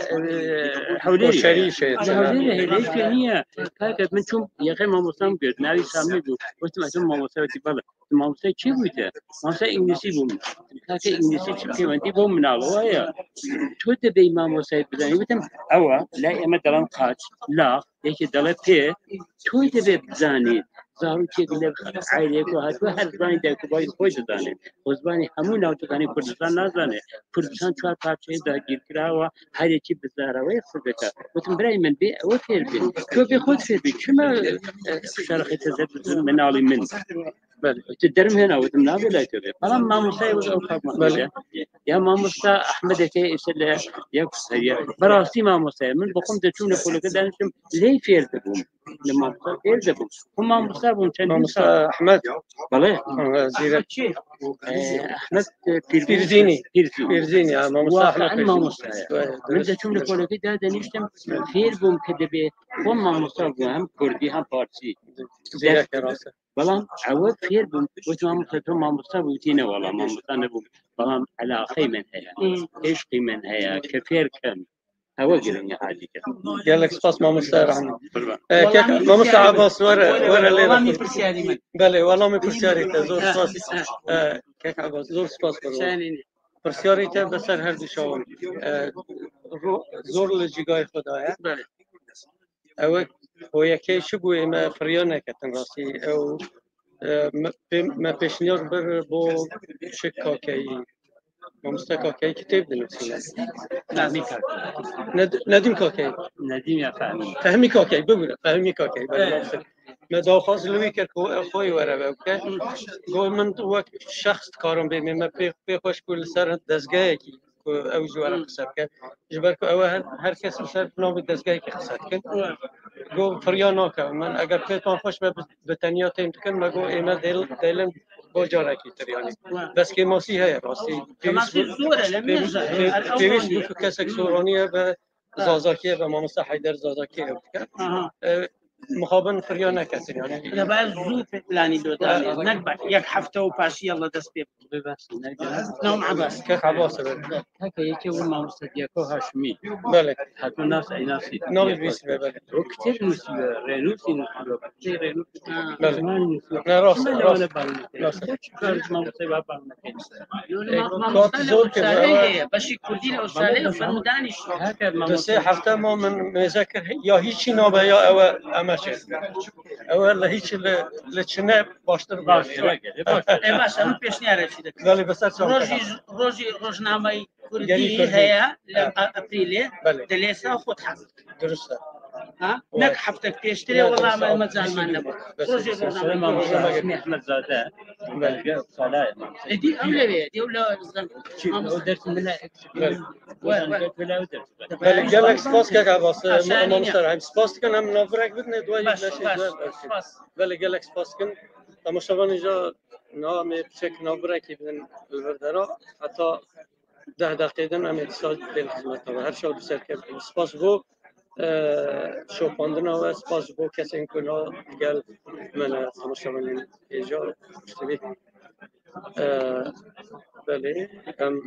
حولي شريشة حولي هي ليش هي كانت من شوم يا أخي ما مستعد قد ناري سامي وتسمع ما مستعد تبلا ما مستعد شيء بيته ما مستعد إنجليزي بوم كانت إنجليزي شيء وانتي بوم من الوايا توت بي ما مستعد بدني وتم أوا لا يا مثلا قاتش لا يك دلت بيه توت بي بزاني زارو كده عائلة كوهات وهر زبان ده كباي خوش زانه وزباني همون ناو تاني كردستان نازانه كردستان چهار پارچه داگیر کراوه هر یکی بزاره و یخصبته وتم برای من بی و فیر بی تو بی خود فیر بی چما شرخی تزد من علی من بله تدرم هنا وتم نابي لا تبي فلما ما مستوى وزو خاب يا ما مستوى أحمد كي يسلا يكسر براسي ما مستوى من بقوم تشوفنا كل كده نشوف ليه فير تبوم لما فير تبوم هم مستوى مستوى أحمد بله زيرة أحمد بيرزيني ما مستوى أحمد ما مستوى من تشوفنا كل كده ده نشتم فير بوم كده بي هم ما مستوى هم كردي هم بارسي زيرة كراسة بلان عوض خير بم وتمام ختم ما مصابوتينا ولا ما مصنبو بلان على قيمة هي إيش قيمة هي كثير كم هو قلنا هذه كده قال لك سباس ما مستعرحنا ما مستعب بس ورا ليه بله والله ما برسياري تزور سباس كيف عباس زور سباس برسياري ته بسر هر دشاون زور لجيگای خدایا بله او هو یکی شبوه ما فریانه کتن راستی او ما پیشنیار بر با شکاکی ما مستکاکی کتاب دنوسیم ندیم کاکی ندیم یا فهمی کاکی ببوره فهمی کاکی ما داخل لوی که خوی وره که گوی من وقت شخص کارم بیم ما پیخوش کل سر دزگاه کی او جوار خسر کرد جبر که او هر کس سر نام دزگاه کی خسر کرد گو فریا ناکم من اگر پیتان خوش به تنیا تیم کن مگو اینا دیلم با جارکی تریانی بس که ماسی هست راستی ماسی زوره لمیزه فیسبوک کسک سورانیه به زازاکیه به مامسا حیدر زازاکیه مخابن فریا نکسی یعنی دابا زوو پلانی دۆدانێ نەک یەک هەفتە و پاشی ئەڵە دەست پێ نام عباس كيف عباس هكا يجي ماموسا دياكو هاشمي بله هاتو ناس اي ناس نام بيسمه بله وكتير نسيو رينوسي نسيو كتير رينوسي بله لا راس كات زور كده باشي كردي الأسترالية فرموداني بس هفته ما من مذاكر يا هیچی نابه یا او امشه او لا هیچ لچنه باشتر باشه باشه من پیشنهاد چی دکتر ولی بس روزی روزنامه كردي هي ابريلي دليسا خود حق درسته ها نك حفتك تشتري والله ما مازال ما نبغى روزي روزنامه احمد زاده بلقى صلاة دي اولى دي اولى ودرت منها بله قال لك سباس كاك عباس ما مستر سباس كان هم نافرك بدنا دواي بله قال لك سباس كان تماشاگان اینجا نام چک نافرکی بدن الوردرا حتی 10 دقیقه هم اتصال به خدمت و هر شب بسر که سپاس بو شوپاندنا و سپاس بو کسی این کلا گل من تماشاگان اینجا مشتبه بله هم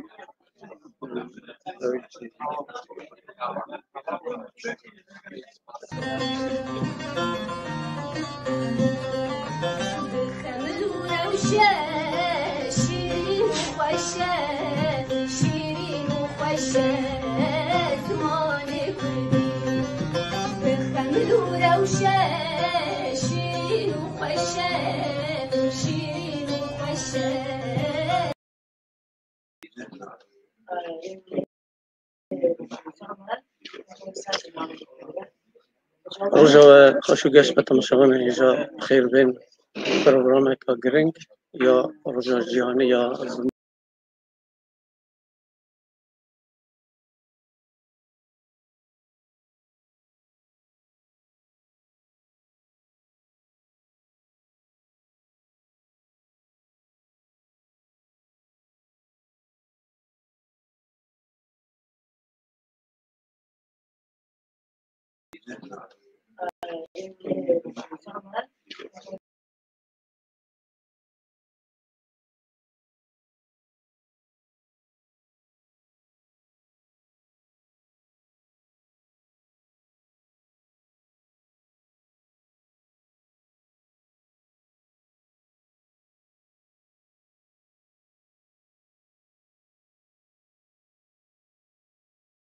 شيرين وخشة شيرين وخشة زمان كردي بخمل وروشة شيرين وخشة شيرين وخشة روزا خوشو گشت به تماشاگان اینجا خیر بین برنامه که گرینگ یا روزا جهانی یا